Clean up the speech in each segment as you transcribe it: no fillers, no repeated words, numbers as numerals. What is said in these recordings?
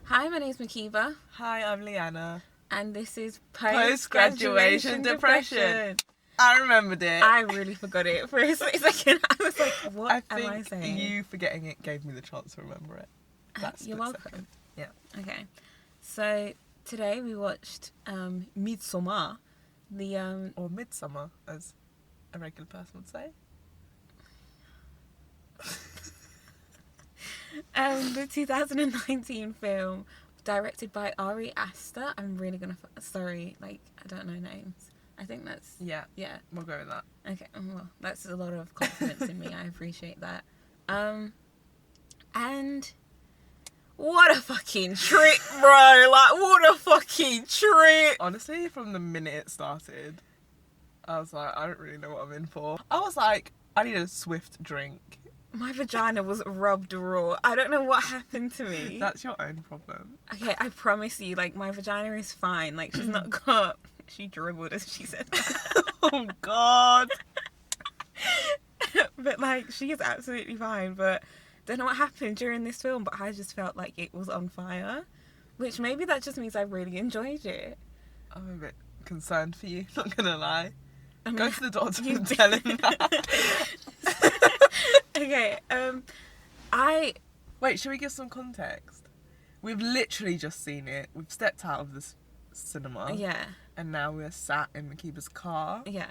Hi, my name's Makiba, Hi, I'm Leanna. and this is Post-graduation depression. I remembered it. I really forgot it for a second. I was like, what am I saying? You forgetting it gave me the chance to remember it. You're welcome. Second. Yeah. Okay. So, today we watched Midsommar, the... Or Midsommar, as a regular person would say. The 2019 film directed by Ari Aster. I'm really gonna... Sorry, I don't know names. I think that's... Yeah. Yeah. We'll go with that. Okay, well, that's a lot of confidence in me. I appreciate that. And what a fucking trip, bro! What a fucking trip! Honestly, from the minute it started, I was like, I don't really know what I'm in for. I was like, I need a swift drink. My vagina was rubbed raw. I don't know what happened to me. That's your own problem. Okay, I promise you, my vagina is fine. She's not got... She dribbled as she said that. Oh, God. But, she is absolutely fine. But don't know what happened during this film, but I just felt like it was on fire. Which maybe that just means I really enjoyed it. I'm a bit concerned for you, not gonna lie. I'm Go to the doctor and tell him that. Okay, Wait, should we give some context? We've literally just seen it. We've stepped out of this cinema. Yeah. And now we're sat in Makiba's car. Yeah.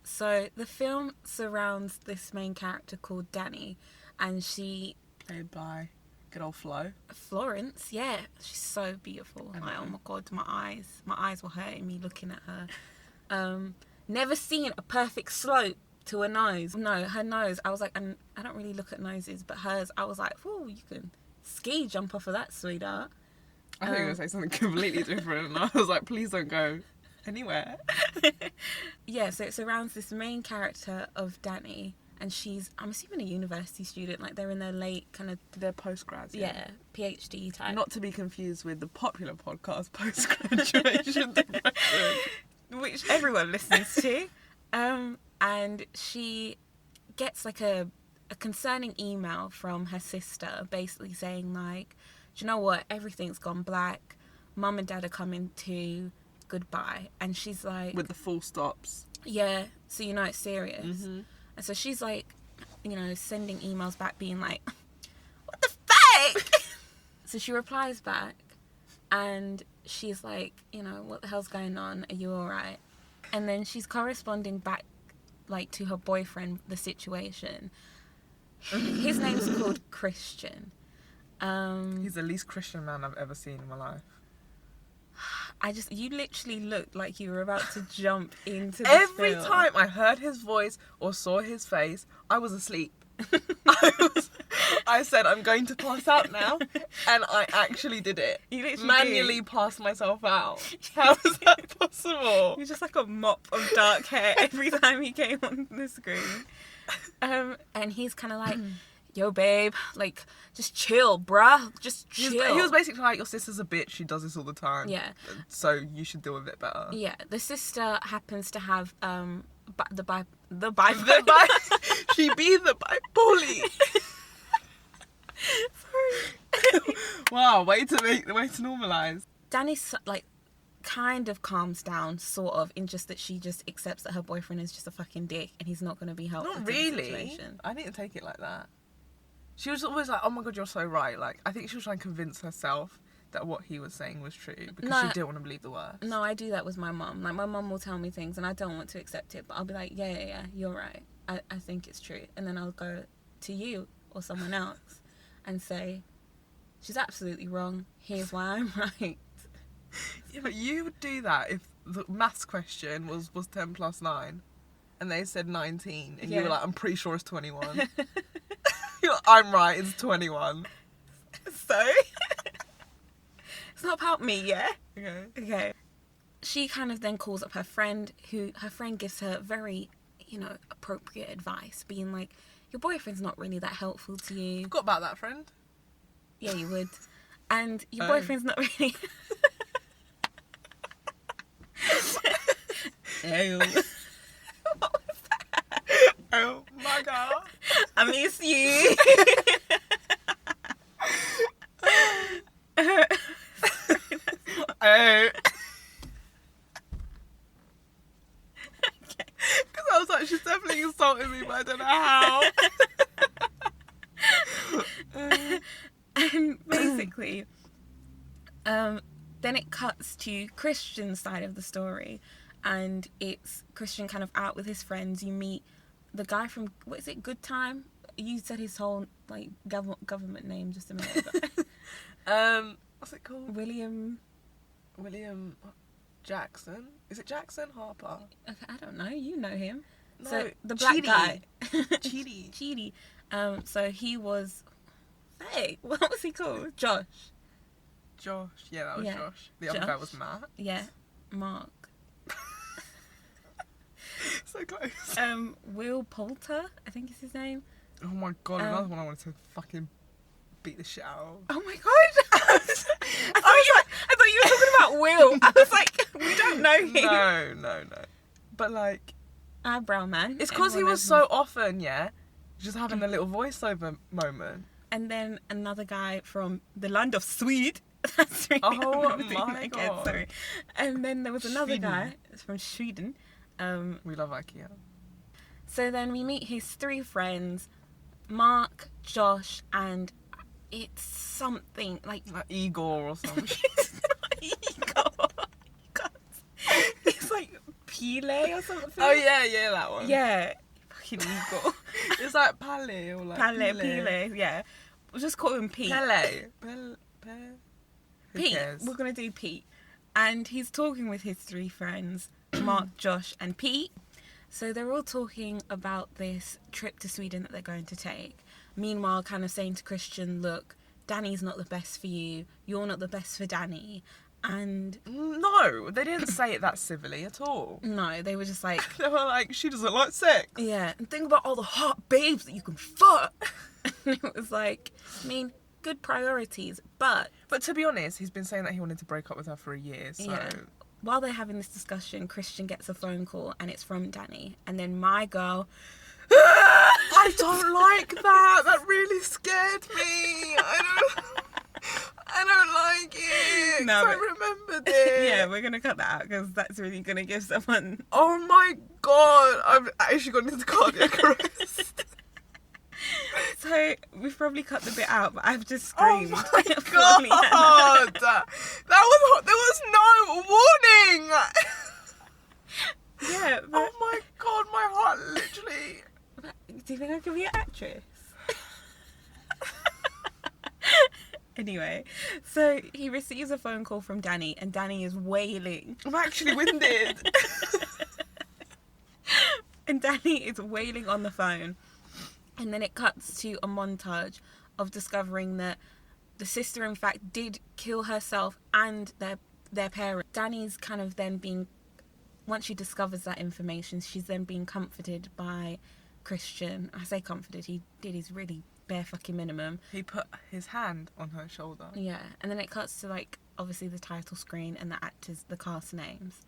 So the film surrounds this main character called Danny, and she... Played by good old Flo. Florence, yeah. She's so beautiful. Oh my God, my eyes were hurting me looking at her. Never seen a perfect slope to a nose. No, her nose, I was like, and I don't really look at noses, but hers, I was like, oh, you can ski jump off of that, sweetheart. I think you were going to say something completely different, and I was like, please don't go anywhere. Yeah, so it surrounds this main character of Danny, and she's, I'm assuming, a university student. They're in their late kind of... They're post-grads, yeah. PhD type. Not to be confused with the popular podcast, Post-Graduation Depression. Which everyone listens to. And she gets a concerning email from her sister basically saying do you know what, everything's gone black, mum and dad are coming to, goodbye. And she's like, with the full stops, yeah, so you know it's serious. Mm-hmm. And so she's sending emails back being like, what the fuck? So she replies back and she's like, what the hell's going on, are you all right? And then she's corresponding back to her boyfriend, the situation. His name's called Christian. He's the least Christian man I've ever seen in my life. You literally looked like you were about to jump into the Every film. time I heard his voice or saw his face, I was asleep. I said, I'm going to pass out now, and I actually did it. You literally manually passed myself out. How is that possible? You're just like a mop of dark hair every time he came on the screen. And he's kind of like, yo, babe, just chill, bruh. Just chill. He was basically like, your sister's a bitch. She does this all the time. Yeah. So you should deal with it better. Yeah. The sister happens to have She be the bi-bully. Sorry. Wow, way to normalise. Danny kind of calms down, sort of, in just that she just accepts that her boyfriend is just a fucking dick and he's not going to be helpful. Not to the really. situation. I didn't take it like that. She was always like, oh my God, you're so right. I think she was trying to convince herself that what he was saying was true because she didn't want to believe the worst. No, I do that with my mum. My mum will tell me things and I don't want to accept it, but I'll be like, yeah, you're right. I think it's true. And then I'll go to you or someone else and say, she's absolutely wrong. Here's why I'm right. Yeah, but you would do that if the maths question was 10 plus 9 and they said 19 and you were like, I'm pretty sure it's 21. You're like, I'm right, it's 21. So? It's not about me, yeah? Okay. She kind of then calls up her friend, who her friend gives her very, appropriate advice, being like, your boyfriend's not really that helpful to you. Forgot about that friend. Yeah, you would. And your boyfriend's not really... Ew. What was that? Oh my God. I miss you. I don't know how. And basically, then it cuts to Christian's side of the story, and it's Christian kind of out with his friends. You meet the guy from, what is it, Good Time? You said his whole like government name just a minute ago. What's it called? William Jackson. Is it Jackson Harper? Okay, I don't know. You know him. No, So the black Chidi. guy. Chidi. So he was. Hey, what was he called? Josh. Yeah, that was Yeah. Josh. The other guy was Matt. Yeah, Mark. So close. Will Poulter, I think is his name. Oh my god, another one I wanted to fucking beat the shit out of. Oh my god! I thought you were talking about Will. I was like, we don't know him. No. But like, Eyebrow man. it's because he Everyone was knows so often, just having a little voiceover moment. And then another guy from the land of Sweden. That's really Oh I'm my again, God. sorry. And then there was another Sweden. guy from Sweden. We love IKEA. So then we meet his three friends, Mark, Josh, and it's something like Like Igor or something. it's not Igor. It's like Pile or something. Oh yeah, that one. Yeah. Fucking Igor. It's like Pale or like Pile, yeah. We'll just call him Pete. Pele. Who Pete. cares? We're going to do Pete. And he's talking with his three friends, Mark, Josh, and Pete. So they're all talking about this trip to Sweden that they're going to take. Meanwhile, kind of saying to Christian, look, Danny's not the best for you. You're not the best for Danny. And No, they didn't say it that civilly at all. no, they were just like, They were like, she doesn't like sex. yeah, and think about all the hot babes that you can fuck. And it was like, I mean, good priorities, but But to be honest, he's been saying that he wanted to break up with her for a year, so... yeah. While they're having this discussion, Christian gets a phone call and it's from Danny. And then my girl, I don't like that. That really scared me. I don't like it. No, I but- remembered it. yeah, we're going to cut that out because that's really going to give someone... Oh my god. I've actually gone into cardiac arrest. So we've probably cut the bit out, but I've just Oh screamed. my Fully god. That was... There was no warning. Yeah, but, Oh my god. My heart literally... do you think I could be an actress? Anyway, so he receives a phone call from Danny and Danny is wailing. I'm actually winded. And Danny is wailing on the phone. And then it cuts to a montage of discovering that the sister, in fact, did kill herself and their parents. Danny's kind of then being, once she discovers that information, she's then being comforted by Christian. I say comforted, he did his really bare fucking minimum. He put his hand on her shoulder. Yeah, and then it cuts to, like, obviously the title screen and the actors, the cast names.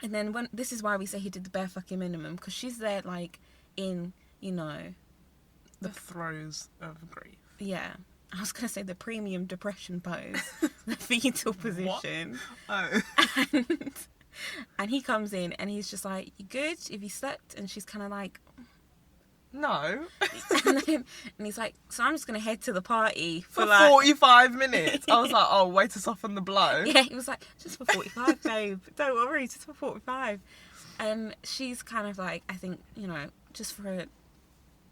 And then this is why we say he did the bare fucking minimum, because she's there, like, in, you know... The throes of grief. Yeah. I was going to say the premium depression pose. The fetal position. Oh. And he comes in and he's just like, you good? Have you slept? And she's kind of like... No. and he's like, so I'm just going to head to the party For like... 45 minutes. I was like, oh, way to soften the blow. Yeah, he was like, just for 45, babe. Don't worry, just for 45. And she's kind of like, I think, you know, just for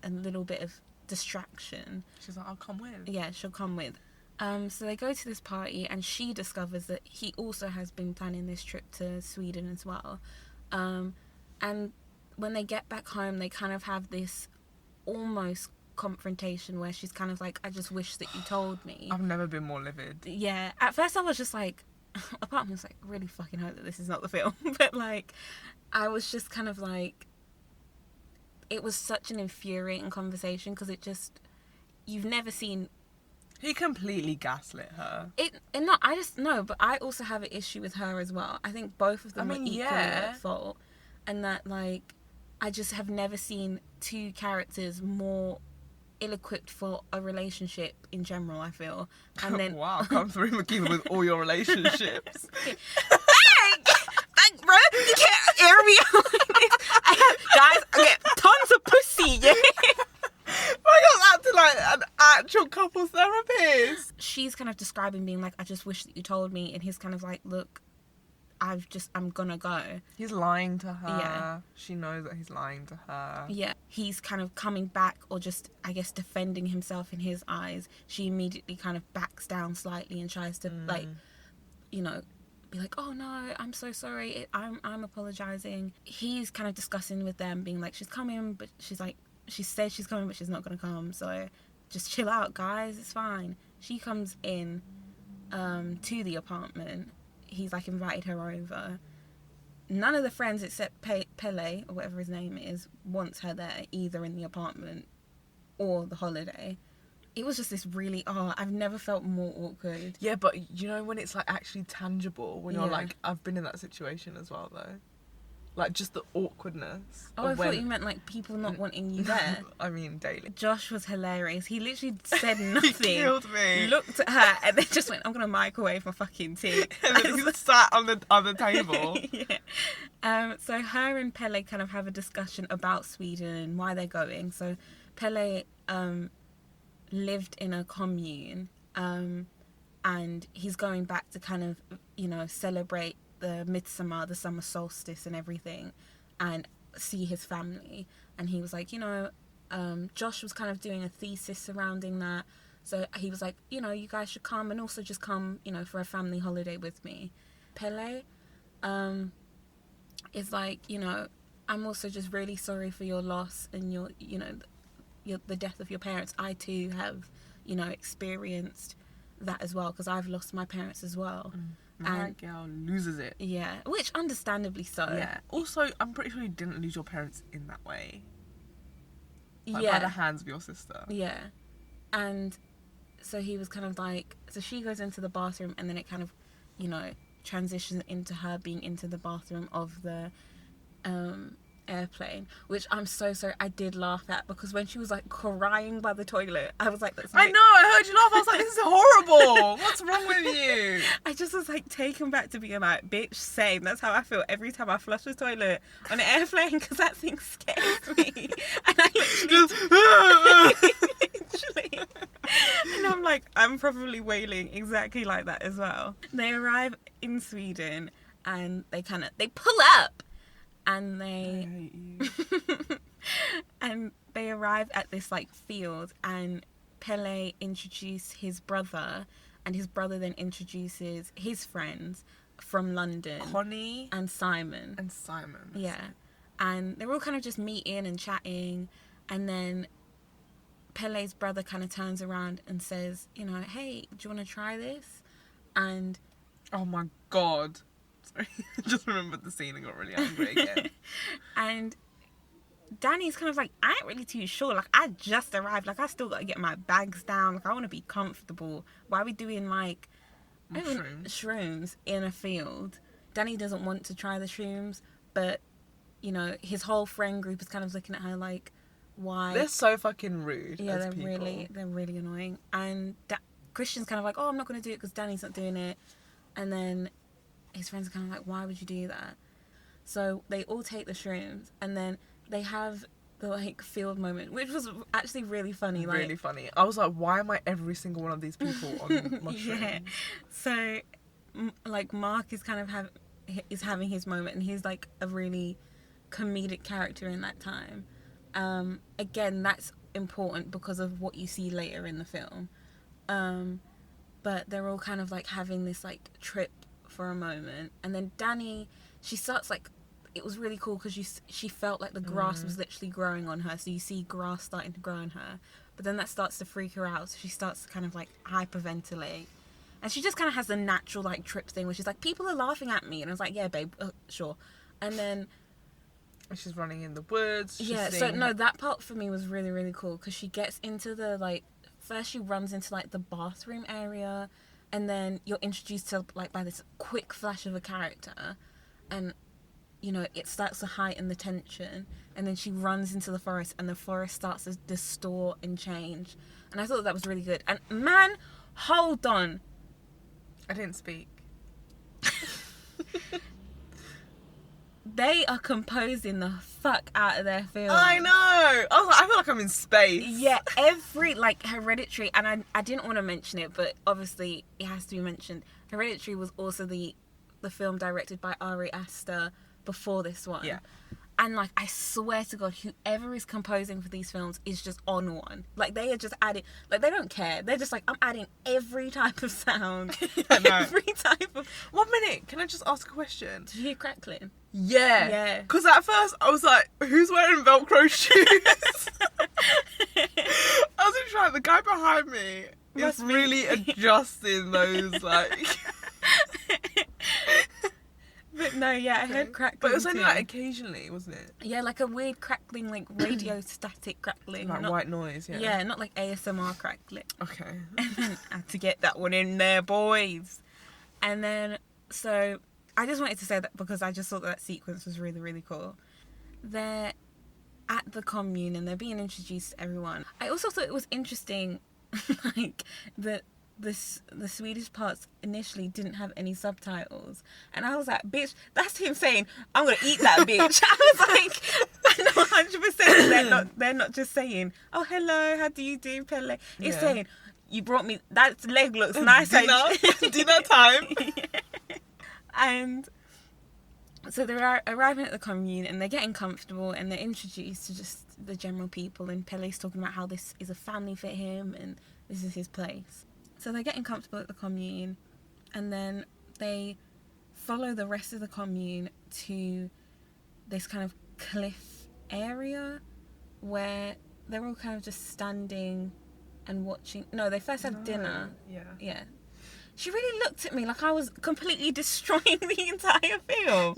a little bit of distraction. She's like, I'll come with. Yeah, she'll come with. So they go to this party and she discovers that he also has been planning this trip to Sweden as well. And when they get back home, they kind of have this almost confrontation where she's kind of like, I just wish that you told me. I've never been more livid. Yeah, at first I was just like, apart from me was like, really fucking hope that this is not the film. But like, I was just kind of like, it was such an infuriating conversation because it just, you've never seen He completely gaslit her. it. And not, I just, no, but I also have an issue with her as well. I think both of them I are mean, equally yeah. at fault. And that, like, I just have never seen two characters more ill-equipped for a relationship in general, I feel. And then, Wow, come through, Makila, with all your relationships. Thanks, bro. You can't air me out like this. I Guys, I get tons of pussy, yeah. I got that to like an actual couples therapist. She's kind of describing being like, I just wish that you told me. And he's kind of like, look, I'm gonna go. He's lying to her. Yeah. She knows that he's lying to her. Yeah. He's kind of coming back, or just, I guess, defending himself in his eyes. She immediately kind of backs down slightly and tries to, like, you know, be like, oh no, I'm so sorry. I'm apologizing. He's kind of discussing with them, being like, she's coming, but she's like, she says she's coming, but she's not gonna come. So just chill out, guys. It's fine. She comes in to the apartment. He's like invited her over. None of the friends except Pele, or whatever his name is, wants her there, either in the apartment or the holiday. It was just this really, I've never felt more awkward. Yeah, but you know when it's like actually tangible, when you're like, I've been in that situation as well though. Like just the awkwardness. I thought you meant like people not wanting you there. I mean, daily. Josh was hilarious. He literally said nothing. He killed me. Looked at her and then just went, I'm going to microwave my fucking tea. And then he sat on the other table. Yeah. So her and Pele kind of have a discussion about Sweden and why they're going. So Pele lived in a commune and he's going back to kind of, you know, celebrate the Midsommar, the summer solstice and everything, and see his family. And he was like, you know, Josh was kind of doing a thesis surrounding that, so he was like, you know, you guys should come and also just come, you know, for a family holiday with me. Pele is like, you know, I'm also just really sorry for your loss and your, you know, the death of your parents. I too have, you know, experienced that as well, because I've lost my parents as well. And that girl loses it. Yeah, which understandably so. Yeah. Also, I'm pretty sure you didn't lose your parents in that way. Like, yeah. by the hands of your sister. Yeah. And so he was kind of like, so she goes into the bathroom and then it kind of, you know, transitions into her being into the bathroom of the airplane, which I'm so sorry, I did laugh at, because when she was like crying by the toilet, I was like, that's I know, I heard you laugh. I was like, this is horrible. What's wrong with you? I just was like taken back to being like, bitch, same. That's how I feel every time I flush the toilet on an airplane, because that thing scares me. And I literally and I'm like, I'm probably wailing exactly like that as well. They arrive in Sweden and they pull up. And they I hate you. and they arrive at this like field, and Pele introduced his brother, and his brother then introduces his friends from London, Connie and Simon. Yeah. And they're all kind of just meeting and chatting, and then Pele's brother kind of turns around and says, you know, hey, do you want to try this? And oh my god. Sorry, I just remembered the scene and got really angry again. And Danny's kind of like, I ain't really too sure. Like, I just arrived. Like, I still got to get my bags down. Like, I want to be comfortable. Why are we doing, like, shrooms in a field? Danny doesn't want to try the shrooms, but, you know, his whole friend group is kind of looking at her like, why? They're so fucking rude. Yeah, as people. they're really annoying. And Christian's kind of like, oh, I'm not going to do it because Danny's not doing it. And then his friends are kind of like, why would you do that? So they all take the shrooms, and then they have the like field moment, which was actually really funny. Like, really funny. I was like, why am I every single one of these people on mushrooms? Yeah. So like Mark is kind of having his moment, and he's like a really comedic character in that time. Again, that's important because of what you see later in the film. But they're all kind of like having this like trip for a moment, and then Danny, she starts like, it was really cool because she felt like the grass was literally growing on her, so you see grass starting to grow on her, but then that starts to freak her out, so she starts to kind of like hyperventilate, and she just kind of has the natural like trip thing where she's like, people are laughing at me, and I was like, yeah babe, sure. And then she's running in the woods. So no, that part for me was really, really cool, because she gets into the like, first she runs into like the bathroom area, and then you're introduced to like by this quick flash of a character, and you know it starts to heighten the tension, and then she runs into the forest, and the forest starts to distort and change, and I thought that was really good. And man, hold on, I didn't speak. they are composing the fuck out of their film. I know. I was like, I feel like I'm in space. Yeah, every, like, Hereditary, and I didn't want to mention it, but obviously it has to be mentioned. Hereditary was also the film directed by Ari Aster before this one. Yeah. And, like, I swear to God, whoever is composing for these films is just on one. Like, they are just adding... Like, they don't care. They're just like, I'm adding every type of sound. Every type of... 1 minute. Can I just ask a question? Did you hear crackling? Yeah. Yeah. Because at first, I was like, who's wearing Velcro shoes? I was just trying... The guy behind me is really adjusting those, like... But no, yeah, I heard crackling. But it was only too. like occasionally, wasn't it? Yeah, like a weird crackling, like radio static crackling. Like not, white noise, yeah. Yeah, not like ASMR crackling. Okay. And then I had to get that one in there, boys. And then, so, I just wanted to say that because I just thought that sequence was really, really cool. They're at the commune and they're being introduced to everyone. I also thought it was interesting, like, that the Swedish parts initially didn't have any subtitles, and I was like, bitch, that's him saying, I'm gonna eat that bitch. I was like, I know 100% they're not just saying, oh, hello, how do you do, Pele? It's saying, you brought me, that leg looks nice. Dinner time. And so they're arriving at the commune and they're getting comfortable and they're introduced to just the general people, and Pele's talking about how this is a family for him and this is his place. So they're getting comfortable at the commune, and then they follow the rest of the commune to this kind of cliff area where they're all kind of just standing and watching. No, they first had dinner. Yeah. She really looked at me like I was completely destroying the entire film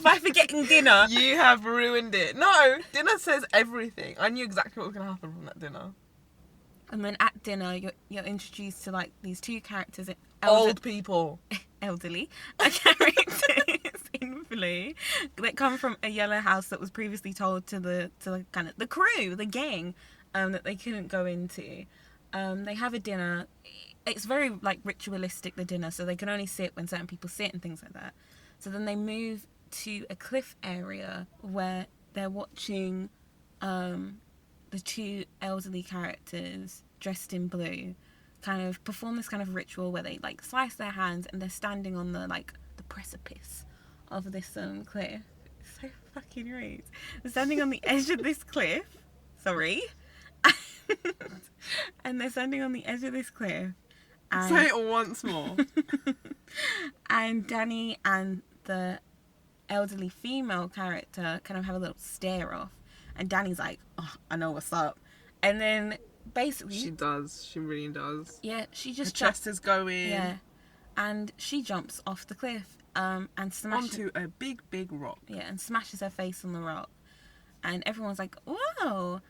by forgetting dinner. You have ruined it. No, dinner says everything. I knew exactly what was going to happen from that dinner. And then at dinner, you're introduced to, like, these two characters. Old people. Elderly. Characters in blue that come from a yellow house that was previously told to the kind of the crew, the gang, that they couldn't go into. They have a dinner. It's very, like, ritualistic, the dinner, so they can only sit when certain people sit and things like that. So then they move to a cliff area where they're watching the two elderly characters dressed in blue kind of perform this kind of ritual where they, like, slice their hands and they're standing on the, like, the precipice of this cliff. It's so fucking rude. They're standing on the edge of this cliff. Sorry. And they're standing on the edge of this cliff. And say it once more. And Danny and the elderly female character kind of have a little stare off. And Danny's like, oh, I know what's up. And then basically... She does. She really does. Yeah, she just... Her chest is going. Yeah. And she jumps off the cliff and smashes... Onto a big, big rock. Yeah, and smashes her face on the rock. And everyone's like, whoa.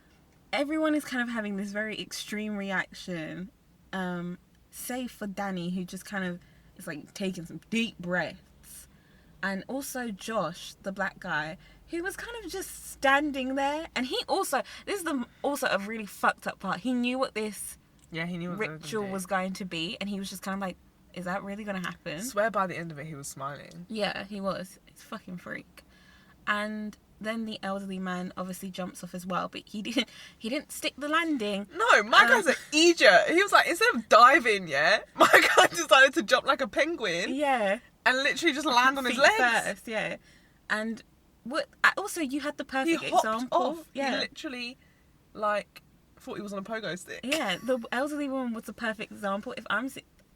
Everyone is kind of having this very extreme reaction. Save for Danny, who just kind of is, like, taking some deep breaths. And also Josh, the black guy, who was kind of just standing there. And he also, this is also a really fucked up part. He knew what this ritual was going to be. And he was just kind of like, is that really going to happen? I swear by the end of it, he was smiling. Yeah, he was. It's fucking freak. And then the elderly man obviously jumps off as well. But he didn't stick the landing. No, my guy's an idiot. He was like, instead of diving, my guy decided to jump like a penguin. Yeah. And literally just land on his legs. First, yeah. And also you had the perfect he hopped example. Off. Yeah. He literally, like, thought he was on a pogo stick. Yeah, the elderly woman was the perfect example.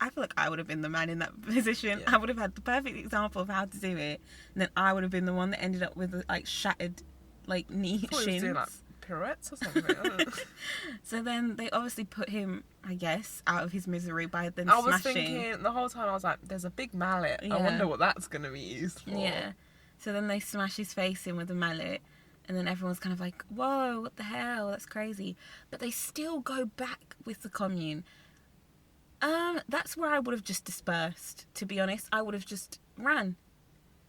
I feel like I would have been the man in that position. Yeah. I would have had the perfect example of how to do it. And then I would have been the one that ended up with, like, shattered, like, knee shins. He was doing, like, pirouettes or something. So then they obviously put him, I guess, out of his misery by then smashing. I was thinking, the whole time I was like, there's a big mallet. Yeah. I wonder what that's going to be used for. Yeah. So then they smash his face in with a mallet. And then everyone's kind of like, whoa, what the hell? That's crazy. But they still go back with the commune. That's where I would have just dispersed, to be honest. I would have just ran.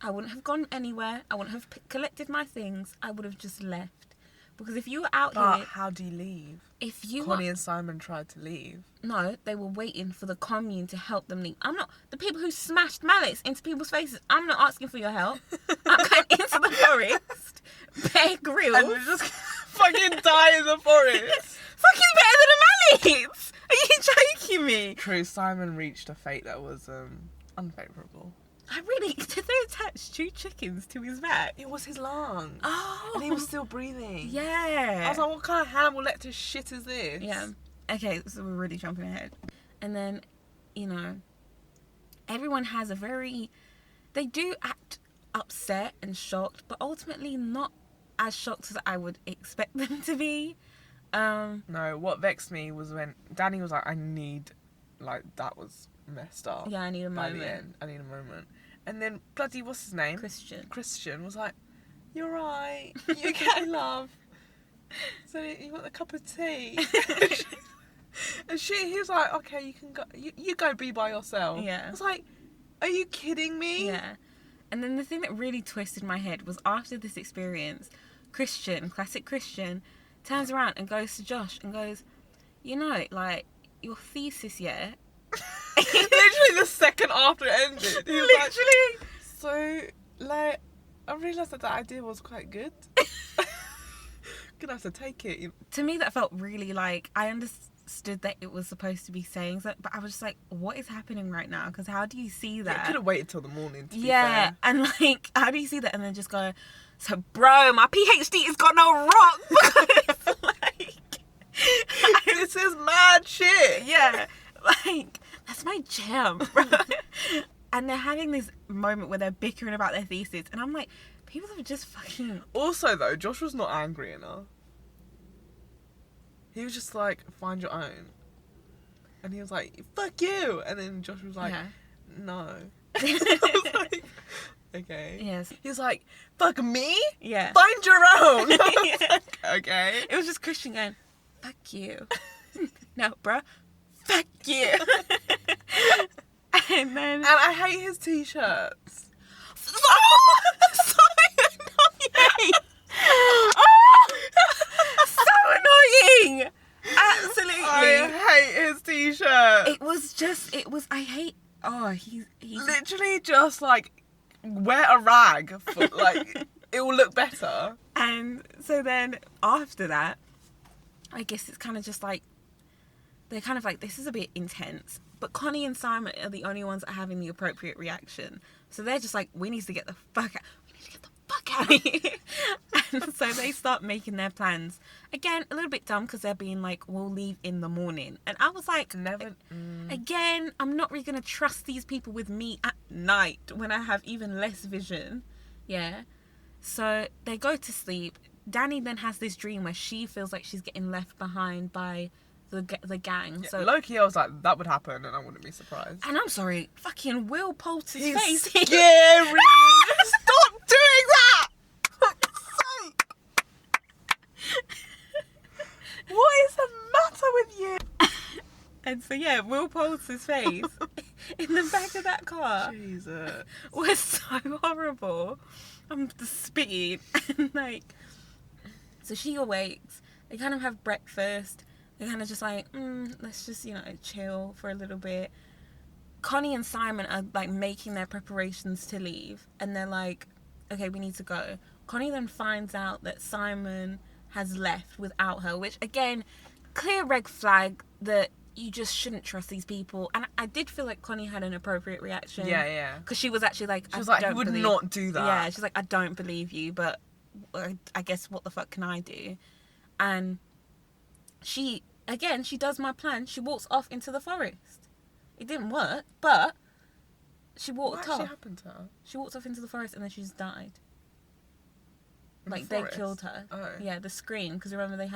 I wouldn't have gone anywhere. I wouldn't have collected my things. I would have just left. Because if you were out But here, how do you leave? if you Connie and Simon tried to leave. No, they were waiting for the commune to help them leave. I'm not the people who smashed mallets into people's faces. I'm not asking for your help. I'm going into the forest, Bear Grylls, And we just fucking die in the forest. fucking better than the mallets. Are you joking me? True, Simon reached a fate that was unfavourable. I really did they attach 2 chickens to his back? It was his lung. Oh, And he was still breathing. yeah. I was like, what kind of Hannibal Lecter shit is this? Yeah. Okay, so we're really jumping ahead. And then, you know, everyone has a very... They do act upset and shocked, but ultimately not as shocked as I would expect them to be. No, what vexed me was when Danny was like, I need... Like, that was messed up. Yeah, I need a By the moment. end. I need a moment. And then, bloody, what's his name? Christian Was like, you're right. You okay, love? So you want a cup of tea? And he was like, okay, you can go. You go be by yourself. Yeah. I was like, are you kidding me? Yeah. And then the thing that really twisted my head was after this experience, Christian, classic Christian, turns around and goes to Josh and goes, you know, like, your thesis, yeah? Literally the second after it ended. He was Literally. like, so, like, I realised that idea was quite good. Gonna have to take it. To me, that felt really like, I understood that it was supposed to be saying something, but I was just like, what is happening right now? Because how do you see that? Yeah, could have waited till the morning, to be Yeah, fair. and like, how do you see that? And then just go, so bro, my PhD has got no rock. Because, like, This is mad shit. yeah, like, that's my jam, bro. And they're having this moment where they're bickering about their thesis, and I'm like, people have just fucking... Also, though, Josh was not angry enough. He was just like, find your own. And he was like, fuck you. And then Josh was like, Yeah. no. I was like, okay. Yes. He was like, fuck me? Yeah. Find your own. I was Yeah. like, okay. It was just Christian going, fuck you. No, bruh, fuck you. And then... And I hate his t-shirts. Oh, so annoying. Oh, so annoying. Absolutely. I hate his t-shirt. I hate, he's Literally just like, wear a rag. For, like, it will look better. And so then after that, I guess it's kind of just like, they're kind of like, this is a bit intense. But Connie and Simon are the only ones that are having the appropriate reaction. So they're just like, we need to get the fuck out. We need to get the fuck out of here. And so they start making their plans. Again, a little bit dumb because they're being like, we'll leave in the morning. And I was like, again, I'm not really going to trust these people with me at night when I have even less vision. Yeah. So they go to sleep. Danny then has this dream where she feels like she's getting left behind by the gang. Yeah, so low-key, I was like, that would happen and I wouldn't be surprised. And I'm sorry, fucking Will Poulter's He's face. scary. Stop doing that! For fuck's sake. What is the matter with you? And so yeah, Will Poulter's face in the back of that car Jesus. was so horrible. I'm just spitting. And like, so she awakes. They kind of have breakfast. They're kind of just like, let's just, chill for a little bit. Connie and Simon are like making their preparations to leave. And they're like, okay, we need to go. Connie then finds out that Simon has left without her, which again, clear red flag that you just shouldn't trust these people. And I did feel like Connie had an appropriate reaction. Yeah. Because she was actually like, She was like, you would not do that. Yeah, she's like, I don't believe you, but I guess what the fuck can I do? And she does my plan. She walks off into the forest. It didn't work, but she walked off. What actually happened to her? She walked off into the forest and then she just died. In Like, the they forest? killed her. Oh. Yeah, the scream. Because remember, there was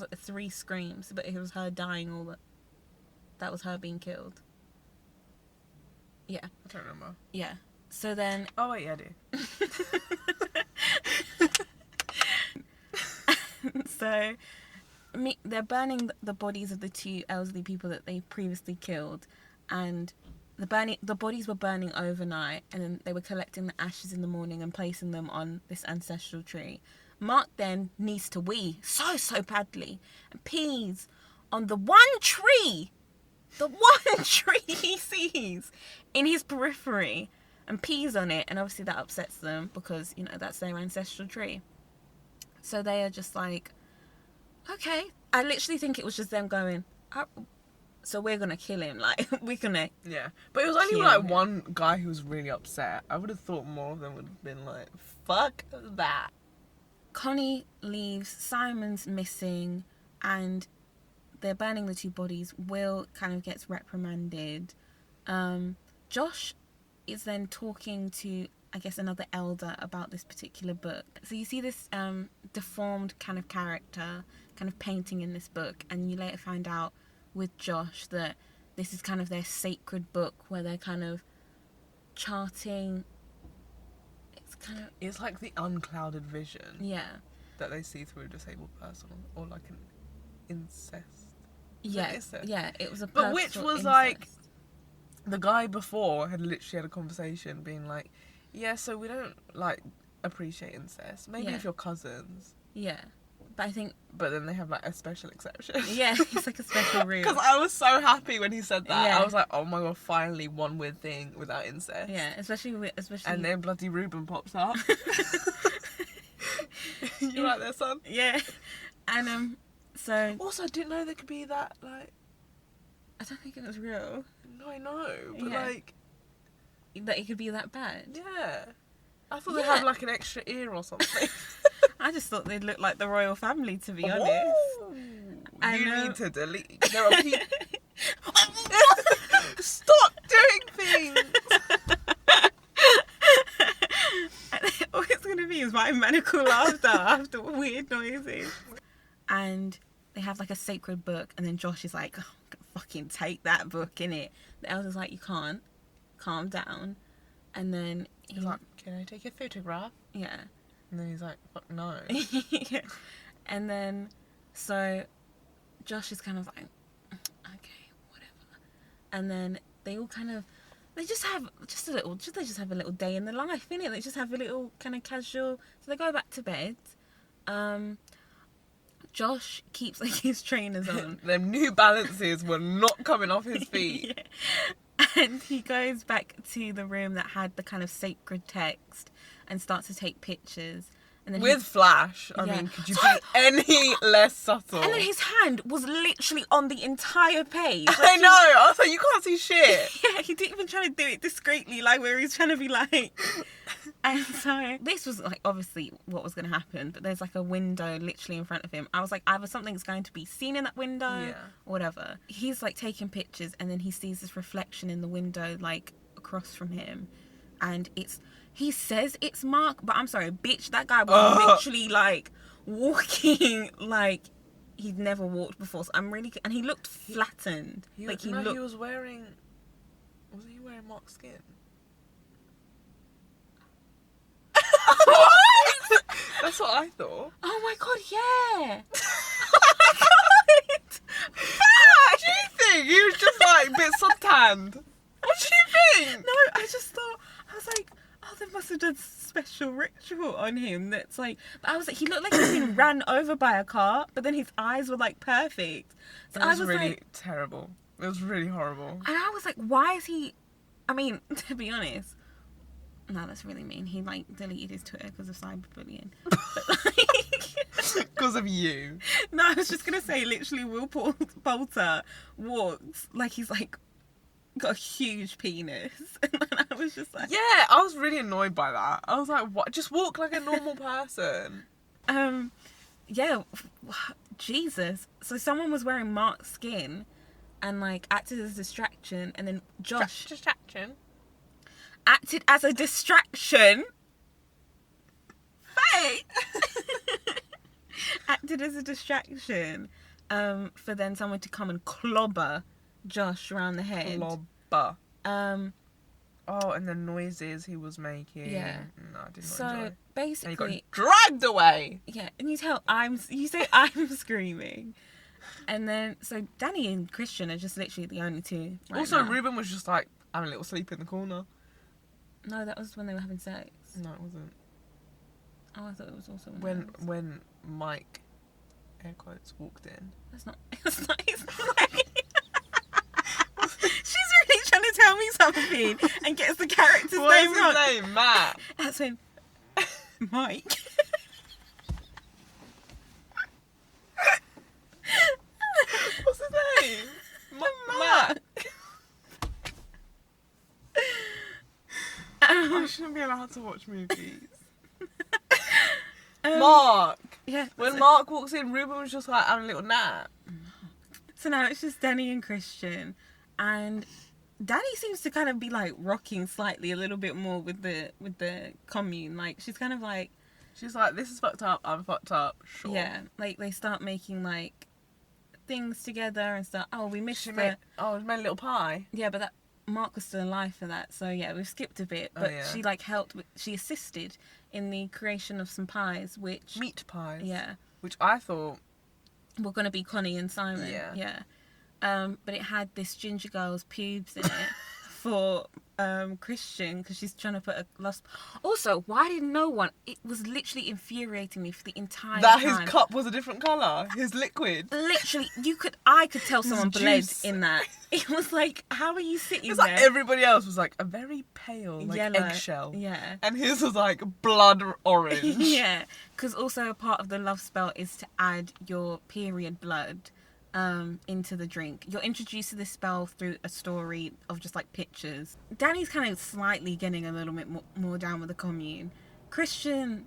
like the 3 screams, but it was her dying that was her being killed. Yeah. I don't remember. Yeah. So then... Oh, wait, yeah, I do. So... they're burning the bodies of the 2 elderly people that they previously killed, and the bodies were burning overnight, and then they were collecting the ashes in the morning and placing them on this ancestral tree. Mark then needs to wee so badly and pees on the one tree he sees in his periphery, and pees on it, and obviously that upsets them because, you know, that's their ancestral tree. So they are just like, okay. I literally think it was just them going, oh, so we're gonna kill him, like, we're gonna... Yeah, but it was only like one guy who was really upset. I would have thought more of them would have been like, fuck that. Connie leaves, Simon's missing, and they're burning the two bodies. Will kind of gets reprimanded. Josh is then talking to, I guess, another elder about this particular book. So you see this deformed kind of character kind of painting in this book, and you later find out with Josh that this is kind of their sacred book where they're kind of charting. It's like the unclouded vision. Yeah. That they see through a disabled person, or like an incest. Yeah, yeah, it was a But which was incest. like, the guy before had literally had a conversation being like, yeah, so we don't like appreciate incest. Maybe if you're cousins. Yeah. But I think... But then they have like a special exception. Yeah, it's like a special rule. Because I was so happy when he said that. Yeah. I was like, oh my god, finally one weird thing without incest. Yeah, especially... And then bloody Ruben pops up. You right there, son? Yeah. And so... Also, I didn't know there could be that, like... I don't think it was real. No, I know, but like... That it could be that bad. Yeah. I thought they had like an extra ear or something. I just thought they'd look like the royal family, to be honest. You need to delete. There are people... Stop doing things! All it's going to be is my maniacal laughter after weird noises. And they have like a sacred book, and then Josh is like, oh, I'm going to fucking take that book, innit? The elder's like, you can't. Calm down. And then he's like, can I take a photograph? Yeah. And then he's like, fuck no. Yeah. And then, so Josh is kind of like, okay, whatever. And then they all kind of, they just have a little day in the life, innit? They just have a little kind of casual, so they go back to bed. Josh keeps like his trainers on. Them New Balances were not coming off his feet. Yeah. And he goes back to the room that had the kind of sacred text and starts to take pictures. And then with flash. I mean, could you be any less subtle? And then his hand was literally on the entire page. Like, I know. I was like, you can't see shit. Yeah, he didn't even try to do it discreetly, like where he's trying to be like... And so this was like obviously what was going to happen, but there's like a window literally in front of him. I was like, either something's going to be seen in that window or whatever. He's like taking pictures, and then he sees this reflection in the window like across from him, and he says it's Mark, but I'm sorry, bitch, that guy was literally like walking like he'd never walked before. So I'm really... And he looked flattened. He was wearing... Was he wearing Mark's skin? What? That's what I thought. Oh my god, yeah. Oh my god. What do you think? He was just like a bit suntanned. What do you think? No, I just thought... I was like... Oh, they must have done special ritual on him. That's like, I was like, he looked like he'd been ran over by a car, but then his eyes were like perfect. So it was I was really like, terrible. It was really horrible. And I was like, why is he? I mean, to be honest, no, that's really mean. He like deleted his Twitter because of cyberbullying. Because of you. No, I was just gonna say, literally, Will Poulter walks like he's like got a huge penis, and then I was just like, yeah, I was really annoyed by that. I was like, what? Just walk like a normal person. Yeah, Jesus. So someone was wearing Mark's skin and like acted as a distraction, and then Josh acted as a distraction. Fake. Acted as a distraction for then someone to come and clobber Josh around the head. Clobber. Oh, and the noises he was making. Yeah. No, I did not so enjoy. basically, and he got dragged away. Yeah, and you say I'm screaming, and then so Danny and Christian are just literally the only two. Right also, now. Ruben was just like having a little sleep in the corner. No, that was when they were having sex. No, it wasn't. Oh, I thought it was also when Mike, air quotes, walked in. That's not his name. She's really trying to tell me something and gets the character's What name is wrong. his name? Matt. That's when Mike. What's his name? Matt. I shouldn't be allowed to watch movies. Mark. Yeah. When Mark walks in, Ruben was just like having a little nap. So now it's just Danny and Christian, and Danny seems to kind of be like rocking slightly a little bit more with the commune. Like she's kind of like, she's like, this is fucked up, I'm fucked up. Sure. Yeah, like they start making like things together and stuff. Oh, we missed we made a little pie. Yeah, but that Mark was still alive for that, so yeah, we've skipped a bit. But yeah. she like helped. She assisted in the creation of some pies, which meat pies. Yeah, which I thought were gonna be Connie and Simon. Yeah. But it had this ginger girl's pubes in it for Christian, because she's trying to put a lost. Also, why did no one? It was literally infuriating me for the entire time. His cup was a different colour. His liquid. Literally, I could tell someone bled juice. in that. It was like, how are you sitting It's there? like everybody else was like a very pale, like yellow eggshell. Yeah. And his was like blood orange. Yeah, because also a part of the love spell is to add your period blood into the drink. You're introduced to this spell through a story of just like pictures. Danny's kind of slightly getting a little bit more down with the commune. Christian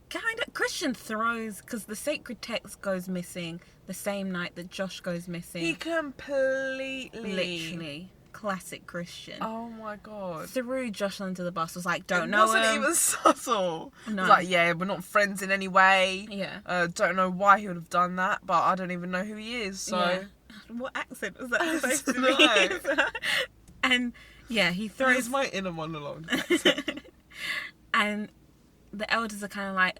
throws, because the sacred text goes missing the same night that Josh goes missing. He completely, literally, classic Christian. Oh my god. Threw Josh under the bus. Was like, don't it know wasn't him. even subtle. No. It was like, yeah, we're not friends in any way. Yeah. Don't know why he would have done that, but I don't even know who he is. So. Yeah. What accent was that supposed to No. be? And yeah, he throws. It's my inner monologue. And the elders are kind of like,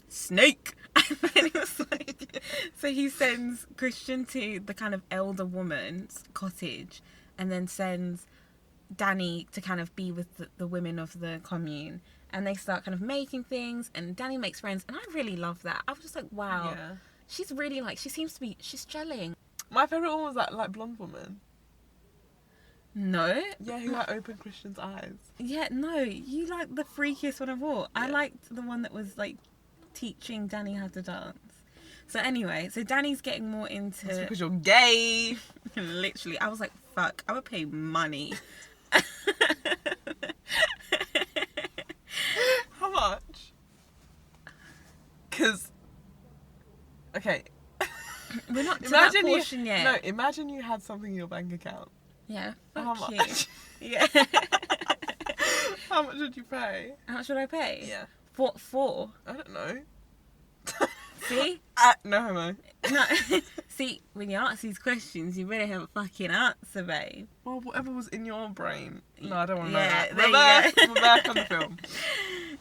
snake. And then it was like, so he sends Christian to the kind of elder woman's cottage, and then sends Danny to kind of be with the women of the commune, and they start kind of making things, and Danny makes friends, and I really love that. I was just like, wow, Yeah. she's really like, she's gelling. My favourite one was that like blonde woman. No. Yeah, who like opened Christian's eyes. Yeah, no, you like the freakiest one of all. Yeah. I liked the one that was like teaching Danny how to dance. So anyway, so Danny's getting more into... That's because you're gay. Literally, I was like, fuck, I would pay money. How much? Because... Okay. We're not to that portion yet. No, imagine you had something in your bank account. Yeah, How fuck much? you. Yeah. How much would you pay? How much would I pay? Yeah. For? I don't know. See? No homo. No. See, when you ask these questions, you really have a fucking answer, babe. Well, whatever was in your brain. No, I don't want to know Yeah, that. there We're back on the film.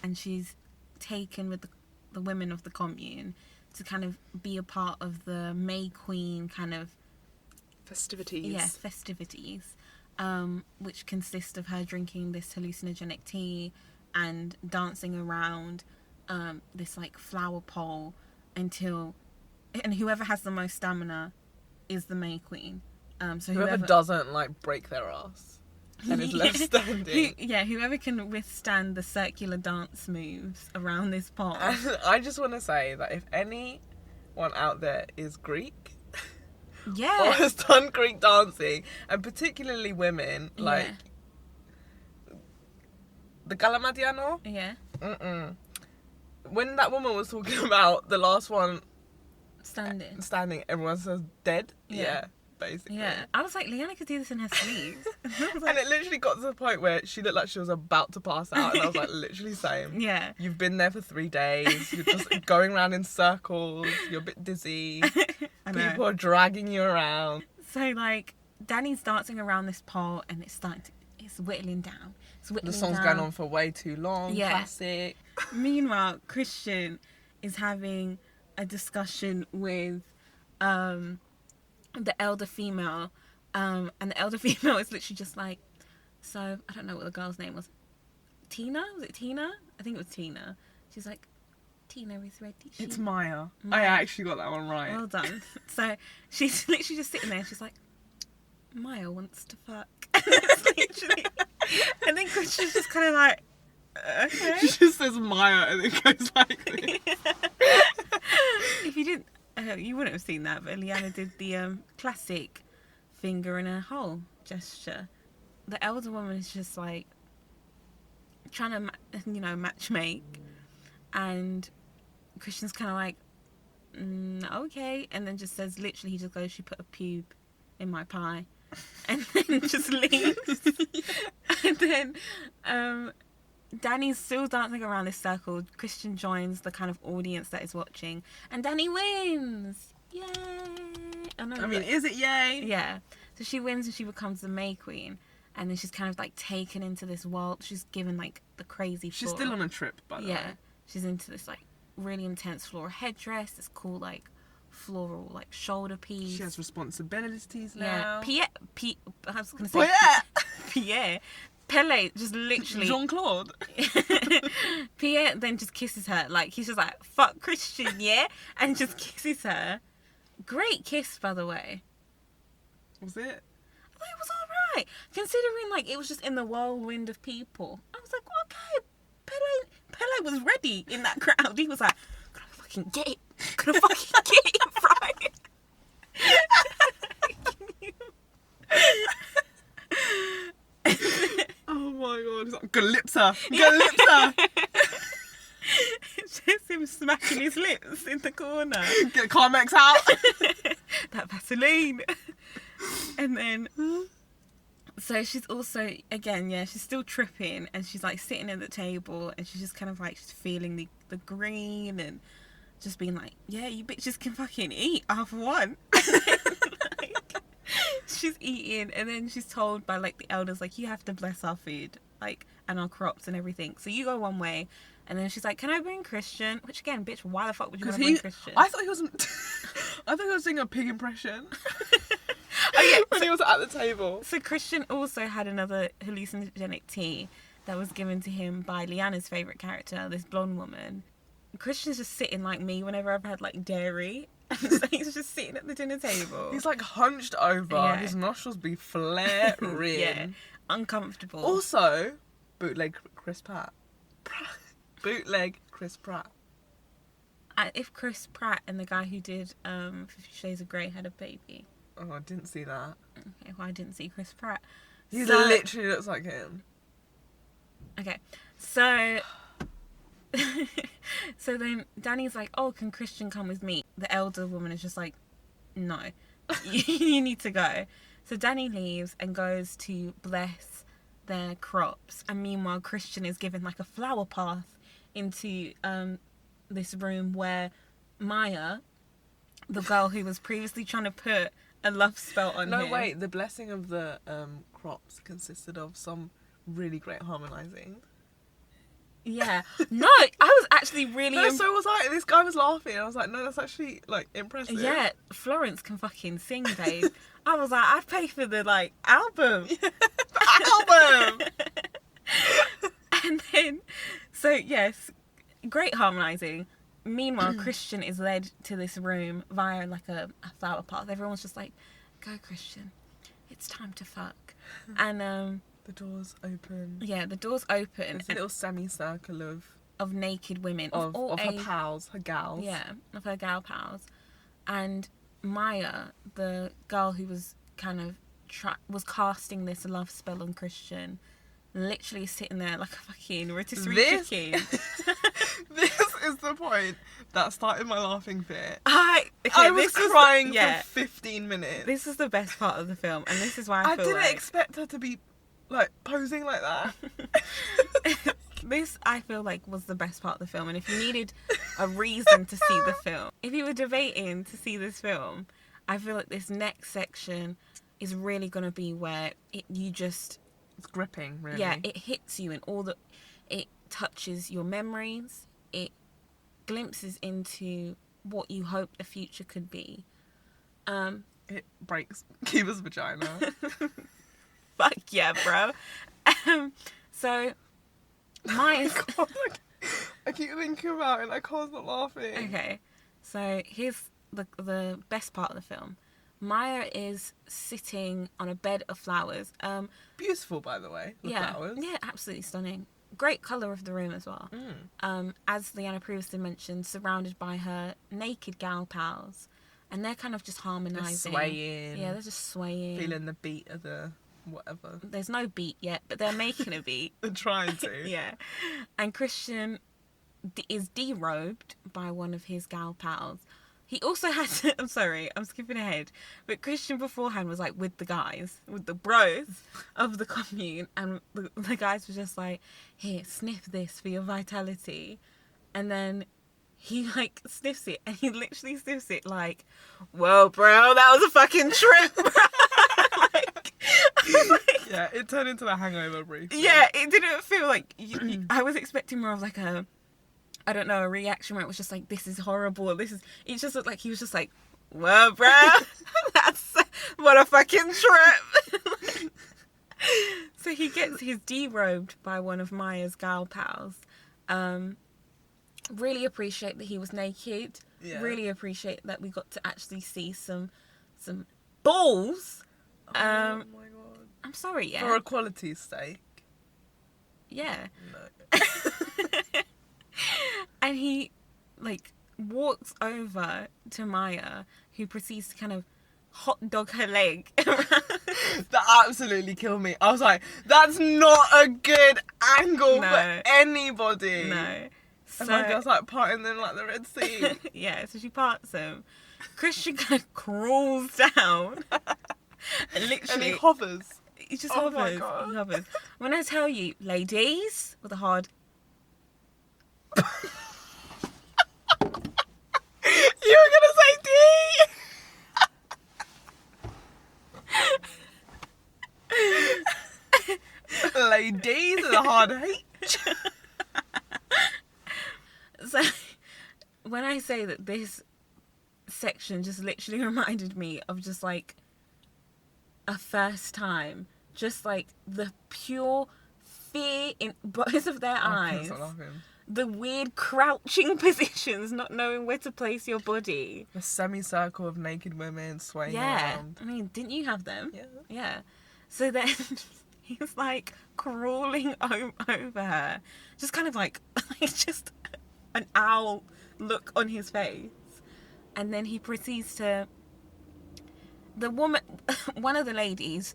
And she's taken with the women of the commune to kind of be a part of the May Queen kind of... Festivities. Yeah, festivities. Which consist of her drinking this hallucinogenic tea and dancing around this like flower pole and whoever has the most stamina is the May Queen. So whoever doesn't like break their ass and is left standing. Whoever can withstand the circular dance moves around this pole. I just want to say that if anyone out there is Greek, yeah, or has done Greek dancing, and particularly women, like the Galamadiano. Yeah. When that woman was talking about the last one standing, everyone says dead. Yeah, basically. Yeah, I was like, Leanna could do this in her sleeves. And it literally got to the point where she looked like she was about to pass out, and I was like, literally same. Yeah. You've been there for 3 days. You're just going around in circles. You're a bit dizzy. People are dragging you around. So like, Danny's dancing around this pole, and it's whittling down. The song's going on for way too long. Yeah. Classic. Meanwhile, Christian is having a discussion with the elder female, and the elder female is literally just like, so I don't know what the girl's name was, Tina. Was it Tina? I think it was Tina. She's like, Tina is ready. It's Maya. Maya. I actually got that one right. Well done. So she's literally just sitting there. She's like, Maya wants to fuck. It's literally. And then Christian's just kind of like, okay. She just says Maya and it goes like this. If you didn't, you wouldn't have seen that, but Liana did the classic finger in a hole gesture. The elder woman is just like trying to, match make, and Christian's kind of like, okay, and then just says, literally, he just goes, she put a pube in my pie, and then just leaves. And then Danny's still dancing around this circle. Christian joins the kind of audience that is watching, and Danny wins. Yay! Is it yay? Yeah. So she wins and she becomes the May Queen, and then she's kind of like taken into this world. She's given like the crazy. She's still on a trip, by the way. Yeah. She's into this like really intense floral headdress. This cool like floral like shoulder piece. She has responsibilities now. Yeah. I was gonna say Pierre. Pele just literally Jean-Claude. Pierre then just kisses her. Like he's just like, fuck Christian, yeah? And just kisses her. Great kiss, by the way. Was it? I thought it was alright. Considering like it was just in the whirlwind of people. I was like, okay, Pele was ready in that crowd. He was like, gonna fucking get it. Gonna fucking get it, right? Oh my god, he's like, Galipsa! It's just him smacking his lips in the corner. Get Carmex out! That Vaseline. And then, so she's also, again, she's still tripping, and she's like sitting at the table, and she's just kind of like, she's feeling the green, and just being like, yeah, you bitches can fucking eat half one. She's eating, and then she's told by like the elders, like, you have to bless our food, like, and our crops and everything. So you go one way, and then she's like, can I bring Christian? Which again, bitch, why the fuck would you want to bring Christian? I thought he was doing a pig impression. Oh yeah, when he was at the table. So Christian also had another hallucinogenic tea that was given to him by Liana's favourite character, this blonde woman. Christian's just sitting like me whenever I've had like dairy. So he's just sitting at the dinner table. He's like hunched over. Yeah. His nostrils be flaring. Yeah, uncomfortable. Also, bootleg Chris Pratt. Bootleg Chris Pratt. If Chris Pratt and the guy who did 50 Shades of Grey had a baby. Oh, I didn't see that. Okay, well, I didn't see Chris Pratt. He literally looks like him. Okay, so... So then Danny's like, oh, can Christian come with me? The elder woman is just like, no, you need to go. So Danny leaves and goes to bless their crops, and meanwhile Christian is given like a flower path into this room where Maya, the girl who was previously trying to put a love spell on him. No, wait, the blessing of the crops consisted of some really great harmonising. Yeah. No, I was actually really... No, so was I. This guy was laughing. I was like, no, that's actually, like, impressive. Yeah, Florence can fucking sing, babe. I was like, I'd pay for the, like, album. Yeah, the album! And then, so, yes, great harmonising. Meanwhile, Christian is led to this room via, like, a flower path. Everyone's just like, go, Christian. It's time to fuck. And, the doors open. yeah, the doors open. There's a little semicircle of naked women. Of all her age, pals, her gals. Yeah, of her gal pals. And Maya, the girl who was kind of was casting this love spell on Christian, literally sitting there like a fucking rotisserie chicken. This is the point that started my laughing fit. I was crying for 15 minutes. This is the best part of the film, and this is why I feel didn't like... expect her to be, like, posing like that. This, I feel like, was the best part of the film. And if you needed a reason to see the film, if you were debating to see this film, I feel like this next section is really going to be where it's gripping, really. Yeah, it hits you in it touches your memories. It glimpses into what you hope the future could be. It breaks Kiva's vagina. Fuck yeah, bro. So Maya's... God, I keep thinking about it. I can't stop laughing. Okay, so here's the best part of the film. Maya is sitting on a bed of flowers. Beautiful, by the way. The flowers. Yeah, absolutely stunning. Great colour of the room as well. As Leanna previously mentioned, surrounded by her naked gal pals, and they're kind of just harmonising. They're swaying. Yeah, they're just swaying. Feeling the beat of the whatever. There's no beat yet, but they're making a beat. They're trying to. Yeah. And Christian is derobed by one of his gal pals. He also had to, I'm sorry, I'm skipping ahead, but Christian beforehand was like with the guys, with the bros of the commune, and the guys were just like, here, sniff this for your vitality. And then he like sniffs it, and he literally sniffs it like, whoa, bro, that was a fucking trip, bro. Yeah, it turned into a hangover briefly. Yeah, it didn't feel like, I was expecting more of like a, I don't know, a reaction where it was just like, this is horrible. It just looked like he was just like, well, bruh, that's what a fucking trip. So he gets his derobed by one of Maya's gal pals. Really appreciate that he was naked. Yeah. Really appreciate that we got to actually see some balls. Oh my god. I'm sorry, yeah. For equality's sake. Yeah. No. And he, like, walks over to Maya, who proceeds to kind of hot dog her leg. That absolutely killed me. I was like, that's not a good angle for anybody. No. So, and my girl's like parting them like the Red Sea. Yeah, so she parts them. Christian kind of crawls down. And literally... And he hovers. He just hovers. My God. He hovers. When I tell you, ladies, with a hard... You were gonna say D. Ladies with a hard H. So, when I say that this section just literally reminded me of just like a first time, just like the pure fear in both of their eyes. The weird crouching positions, not knowing where to place your body. The semicircle of naked women swaying around. I mean, didn't you have them? Yeah. Yeah. So then he's like crawling over her. Just kind of like just an owl look on his face. And then he proceeds to... The woman, one of the ladies,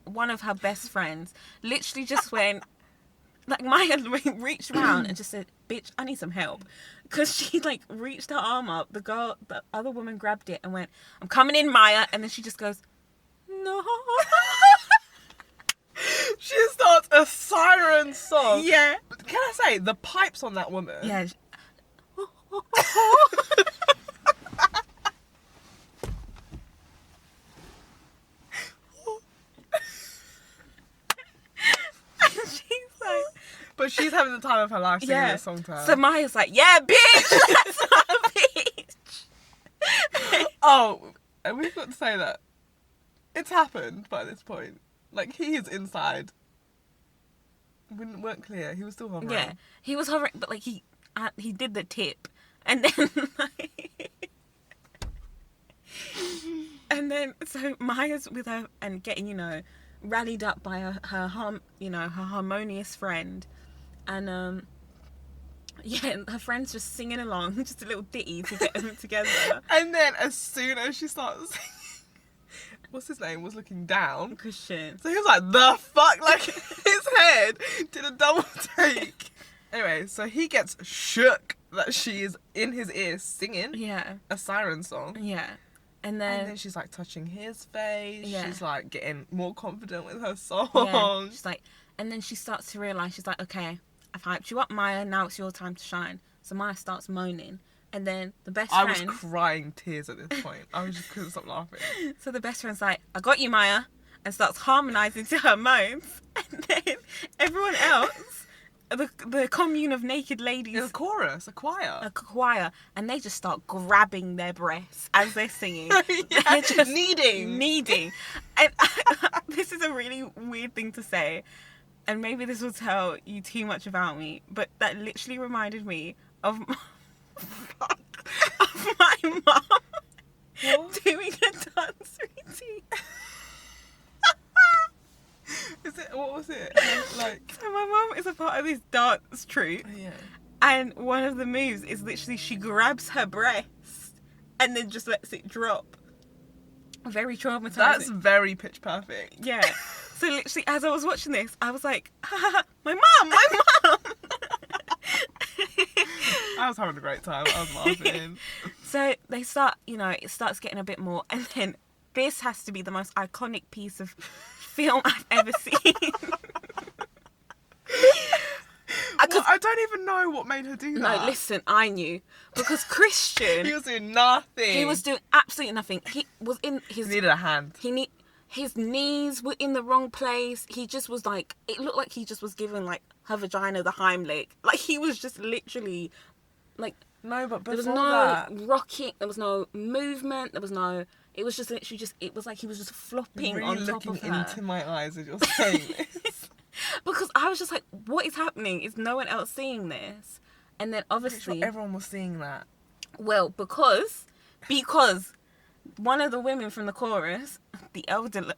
one of her best friends, literally just went... Like, Maya reached around and just said, bitch, I need some help. Because she, like, reached her arm up. The other woman grabbed it and went, I'm coming in, Maya. And then she just goes, no. She starts a siren song. Yeah. Can I say, the pipes on that woman? Yeah. But she's having the time of her life singing this song to her. So Maya's like, yeah, bitch! That's not a bitch! Oh, and we've got to say that it's happened by this point. Like, he is inside. We weren't clear. He was still hovering. Yeah, he was hovering, but like he did the tip. And then, like... And then, so Maya's with her and getting, rallied up by her harmonious friend. And, her friend's just singing along, just a little ditty to get them together. And then as soon as she starts singing, what's his name, was looking down. Christian. So he was like, the fuck? Like, his head did a double take. Anyway, so he gets shook that she is in his ear singing a siren song. Yeah. And then she's like touching his face. Yeah. She's like getting more confident with her song. Yeah. She's like, and then she starts to realise, she's like, okay, I've hyped you up, Maya, now it's your time to shine. So Maya starts moaning. And then the best friend... I was crying tears at this point. I just couldn't stop laughing. So the best friend's like, I got you, Maya. And starts harmonising to her moans. And then everyone else, the commune of naked ladies... A chorus, a choir. A choir. And they just start grabbing their breasts as they're singing. Yeah, they're just kneading. And this is a really weird thing to say. and maybe this will tell you too much about me, but that literally reminded me of my mum doing a dance routine. What was it? Like, so my mum is a part of this dance troupe. yeah. And one of the moves is literally she grabs her breast and then just lets it drop. Very traumatizing. That's very Pitch Perfect. Yeah. So literally, as I was watching this, I was like, my mum! I was having a great time. I was laughing. So they start, it starts getting a bit more. And then this has to be the most iconic piece of film I've ever seen. Well, I don't even know what made her do that. No, listen, I knew. Because Christian... He was doing nothing. He was doing absolutely nothing. He was in his... He needed a hand. His knees were in the wrong place. He just was like... It looked like he just was giving, like, her vagina the heimlich. Like, he was just literally, like... No, but there was before no that... rocking. There was no movement. There was no... It was just literally just... It was like he was just flopping really on top of looking her. into my eyes as you're saying this. Because I was just like, what is happening? Is no one else seeing this? And then obviously... Sure everyone was seeing that. Well, because one of the women from the chorus, the elder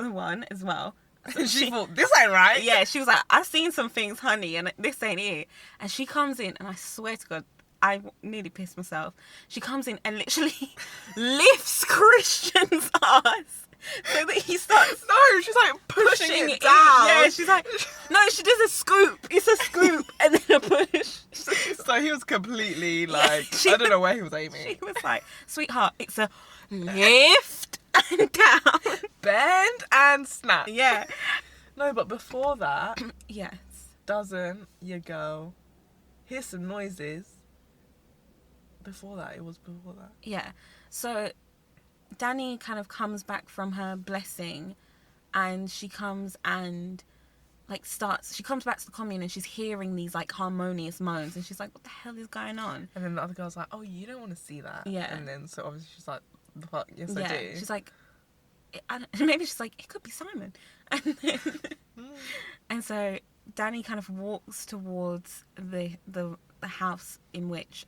one as well. So she thought, this ain't right. Yeah, she was like, I've seen some things, honey, and this ain't it. And she comes in, and I swear to God, I nearly pissed myself. She comes in and literally lifts Christian's ass. So that he starts... No, she's like pushing it down. Yeah, she's like... No, she does a scoop. It's a scoop and then a push. So he was completely like... Yeah, I don't know where he was aiming. She was like, sweetheart, it's a lift and down. Bend and snap. Yeah. No, but before that... Yes. Doesn't your girl hear some noises? Before that, it was before that. Yeah. So... Dani kind of comes back from her blessing and she comes and she comes back to the commune and she's hearing these like harmonious moans and she's like, what the hell is going on? And then the other girl's like, oh, you don't want to see that. Yeah. And then so obviously she's like, the fuck, yes I do. She's like, maybe she's like, it could be Simon. And then, and so Dani kind of walks towards the house in which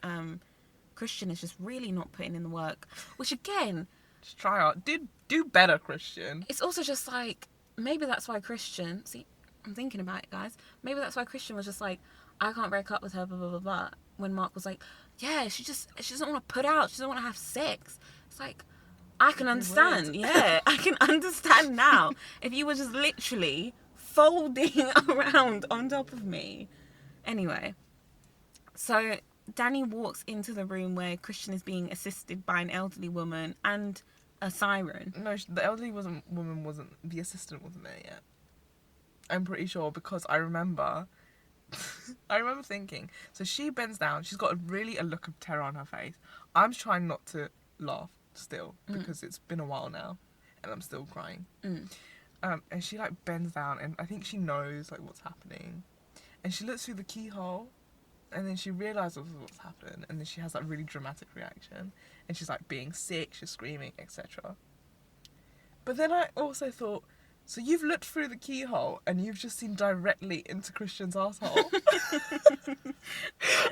Christian is just really not putting in the work, which again... Just try out. Do better, Christian. It's also just like, maybe that's why Christian... See, I'm thinking about it, guys. Maybe that's why Christian was just like, I can't break up with her, blah, blah, blah, blah. When Mark was like, yeah, she doesn't want to put out. She doesn't want to have sex. It's like, I can understand. Yeah, I can understand now. If you were just literally folding around on top of me. Anyway, so Dani walks into the room where Christian is being assisted by an elderly woman and a siren. No, the elderly woman wasn't... The assistant wasn't there yet. I'm pretty sure because I remember... I remember thinking... So she bends down. She's got a look of terror on her face. I'm trying not to laugh still because it's been a while now and I'm still crying. And she like bends down and I think she knows like what's happening. And she looks through the keyhole and then she realises what's happened and then she has that really dramatic reaction. And she's like being sick, she's screaming, etc. But then I also thought, so you've looked through the keyhole and you've just seen directly into Christian's asshole. I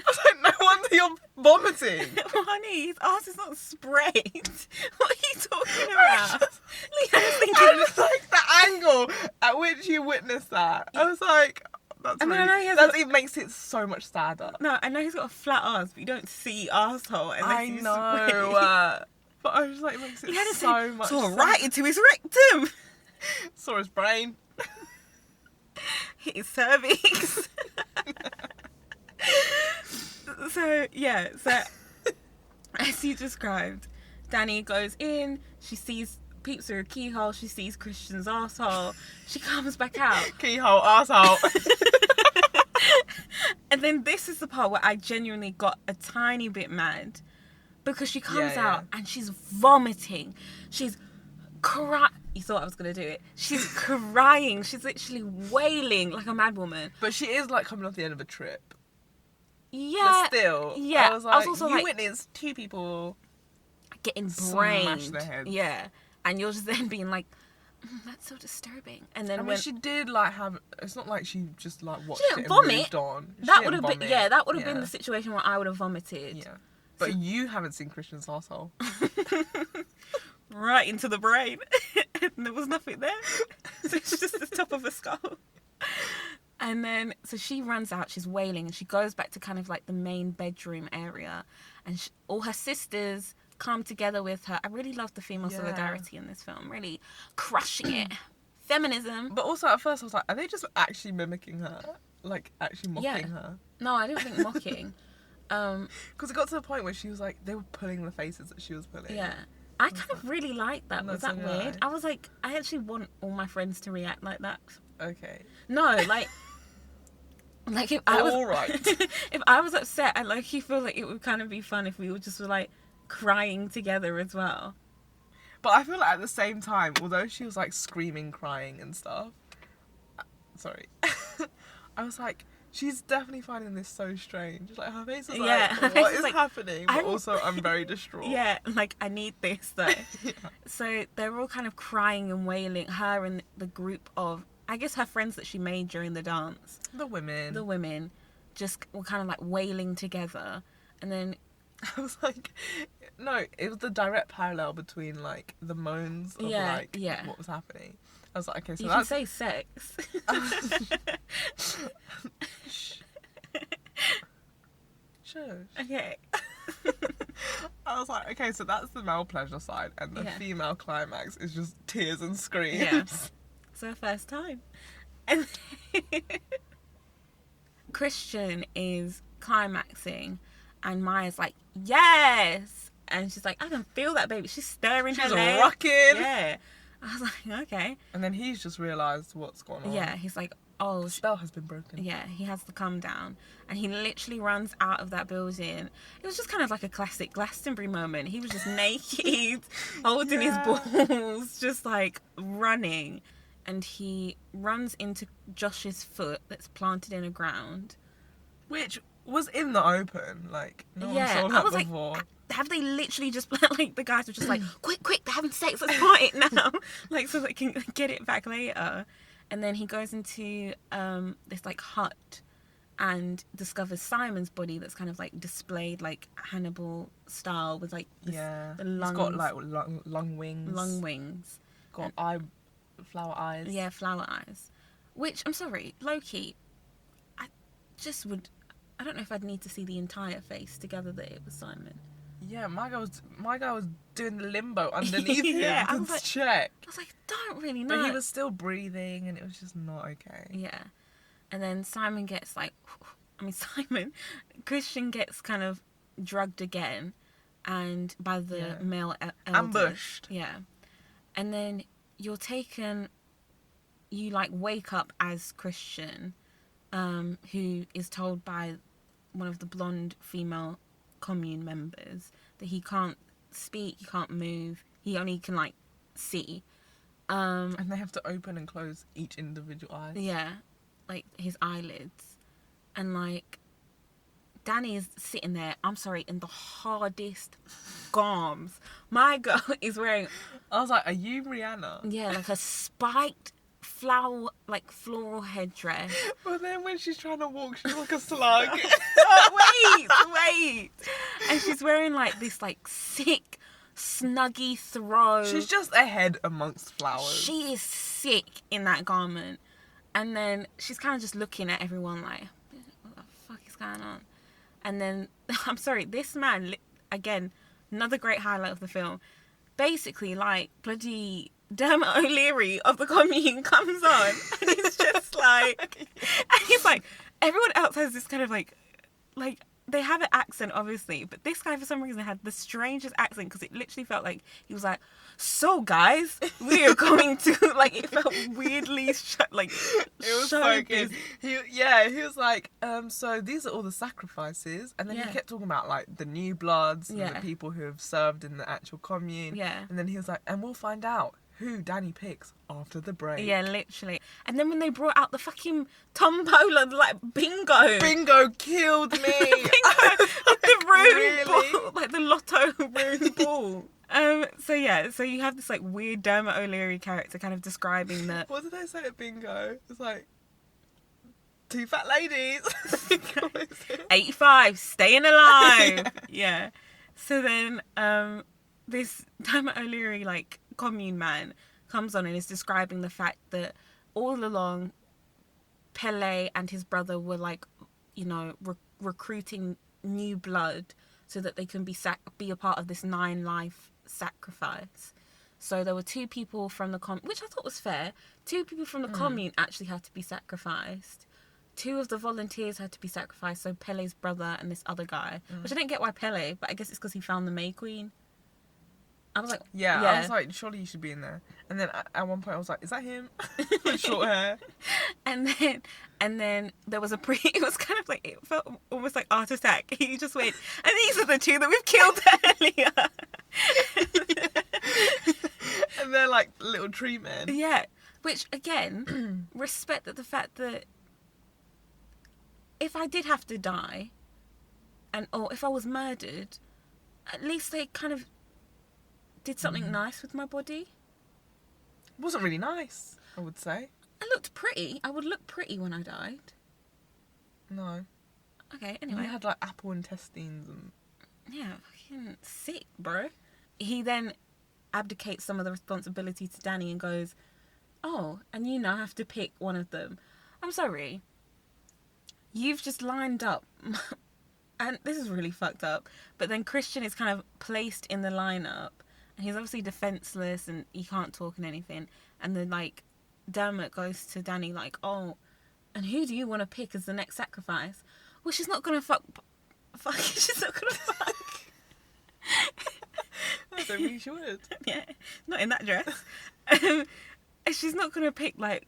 was like, no wonder you're vomiting. Honey, his ass is not sprayed. What are you talking about? I was like the angle at which you witnessed that. I was like, it makes it so much sadder. No, I know he's got a flat ass, but you don't see asshole. I know. But I was like, it makes it so much sadder. Saw right into his rectum. Saw his brain. His cervix. So as you described, Dani goes in, she peeps through a keyhole, she sees Christian's asshole, she comes back out. Keyhole, asshole. And then this is the part where I genuinely got a tiny bit mad. Because she comes out and she's vomiting. She's crying. You thought I was going to do it. She's crying. She's literally wailing like a mad woman. But she is like coming off the end of a trip. Yeah. But still. Yeah. I was like, also you witnessed two people getting smash brained. their heads. Yeah. And you're just then being like, That's so disturbing. And then I mean, when she did like have. It's not like she just like watched didn't it and vomit. moved on. She that didn't would have been vomit. that would have been the situation where I would have vomited. Yeah, but you haven't seen Christian's arsehole. Right into the brain. And there was nothing there. So it's just the top of a skull. And then, so she runs out, she's wailing, and she goes back to kind of like the main bedroom area. And all her sisters come together with her. I really love the female solidarity in this film, really crushing it. Feminism. But also at first I was like, are they just actually mimicking her? Like, actually mocking her? No, I didn't think mocking. Because it got to the point where she was like, they were pulling the faces that she was pulling. Yeah. I kind of really liked that. Was that weird? I was like, I actually want all my friends to react like that. Okay. No, like if I was alright. if I was upset, I like you feel like it would kind of be fun if we were just like crying together as well. But I feel like at the same time, although she was like screaming, crying and stuff, sorry, I was like, she's definitely finding this so strange. Like her face is like, what is happening? But also, I'm very distraught. Yeah, like I need this though. Yeah. So they're all kind of crying and wailing. Her and the group of, I guess, her friends that she made during the dance. The women just were kind of like wailing together, and then I was like, no, it was the direct parallel between like the moans of what was happening. I was like, okay, so you that's... can say sex. Shush. Okay. I was like, okay, so that's the male pleasure side, and the female climax is just tears and screams. Yeah. It's her first time. And Christian is climaxing, and Maya's like, yes! And she's like, I can feel that, baby. She's stirring her legs. She's rocking. Yeah. I was like, okay. And then he's just realised what's going on. Yeah, he's like, oh. The spell has been broken. Yeah, he has to come down. And he literally runs out of that building. It was just kind of like a classic Glastonbury moment. He was just naked, holding his balls, just like running. And he runs into Josh's foot that's planted in the ground. Which was in the open. Like, no one saw that before. Like, have they literally just, like, the guys were just like, quick, they're having sex, let's plant it now. Like, so they can get it back later. And then he goes into this, like, hut and discovers Simon's body that's kind of, like, displayed, like, Hannibal style with, like, the lungs. It's got, like, lung wings. Lung wings. Got flower eyes. Yeah, flower eyes. Which, I'm sorry, low-key, I don't know if I'd need to see the entire face together that it was Simon. Yeah, my guy was doing the limbo underneath him to check. I was like, don't really know. But he was still breathing, and it was just not okay. Yeah. And then Simon gets Christian gets kind of drugged again, and by the male elders. Ambushed. Yeah. And then you like wake up as Christian, who is told by one of the blonde female commune members that he can't speak, he can't move, he only can like see. And they have to open and close each individual eye. Yeah, like his eyelids. And like Danny is sitting there, I'm sorry, in the hardest garms. My girl is wearing, I was like, are you Rihanna? Yeah, like a spiked floral headdress. But then when she's trying to walk, she's like a slug. Wait. And she's wearing like this like sick, snuggy throw. She's just a head amongst flowers. She is sick in that garment. And then she's kind of just looking at everyone like, what the fuck is going on? And then, I'm sorry, this man, again, another great highlight of the film, basically like bloody Dermot O'Leary of the commune comes on, and he's just like, and he's like, everyone else has this kind of like they have an accent obviously, but this guy for some reason had the strangest accent because it literally felt like he was like, so guys, we are going to, like, it felt weirdly it was so good. He was like, so these are all the sacrifices, and then he kept talking about like the new bloods and the people who have served in the actual commune, and then he was like, and we'll find out who Danny picks after the break. Yeah, literally. And then when they brought out the fucking tombola, like bingo killed me. The rune ball, like the lotto rune ball. So you have this like weird Dermot O'Leary character kind of describing the. What did they say at bingo? It's like, two fat ladies. 85, staying alive. Yeah. So then this Dermot O'Leary like commune man comes on and is describing the fact that all along Pele and his brother were like, you know, recruiting new blood so that they can be a part of this 9 life sacrifice. So there were 2 people from the which I thought was fair. 2 people from the commune actually had to be sacrificed. 2 of the volunteers had to be sacrificed, so Pele's brother and this other guy. Which I didn't get why Pele, but I guess it's because he found the May Queen. I was like... Yeah, I was like, surely you should be in there. And then at one point I was like, is that him? With short hair. And then there was it was kind of like, it felt almost like Art Attack. He just went, and these are the 2 that we've killed earlier. And they're like little tree men. Yeah. Which, again, respect the fact that if I did have to die, or if I was murdered, at least they kind of did something nice with my body. It wasn't really nice, I would say. I looked pretty. I would look pretty when I died. No. Okay, anyway. You had like apple intestines and... Yeah, fucking sick, bro. He then abdicates some of the responsibility to Danny and goes, oh, and you now have to pick one of them. I'm sorry. You've just lined up, and this is really fucked up, but then Christian is kind of placed in the lineup, and he's obviously defenseless, and he can't talk and anything, and then, like, Dermot goes to Danny, like, oh, and who do you want to pick as the next sacrifice? Well, she's not gonna fuck, she's not gonna fuck. I don't think she would. Yeah, not in that dress. She's not gonna pick, like,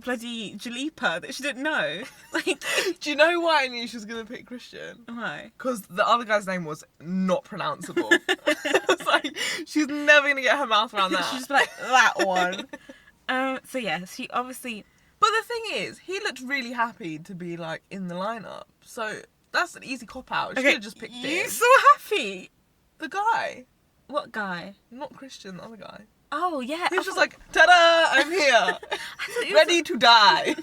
bloody Jalipa that she didn't know. Like, do you know why I knew she was gonna pick Christian? Why? Because the other guy's name was not pronounceable. It's like, she's never gonna get her mouth around that. She's just like, that one. So yeah, she obviously. But the thing is, he looked really happy to be like in the lineup. So that's an easy cop out. She could have just picked him. You so happy. The guy. What guy? Not Christian, the other guy. Oh yeah. He was just like, ta-da! I'm here, ready to die.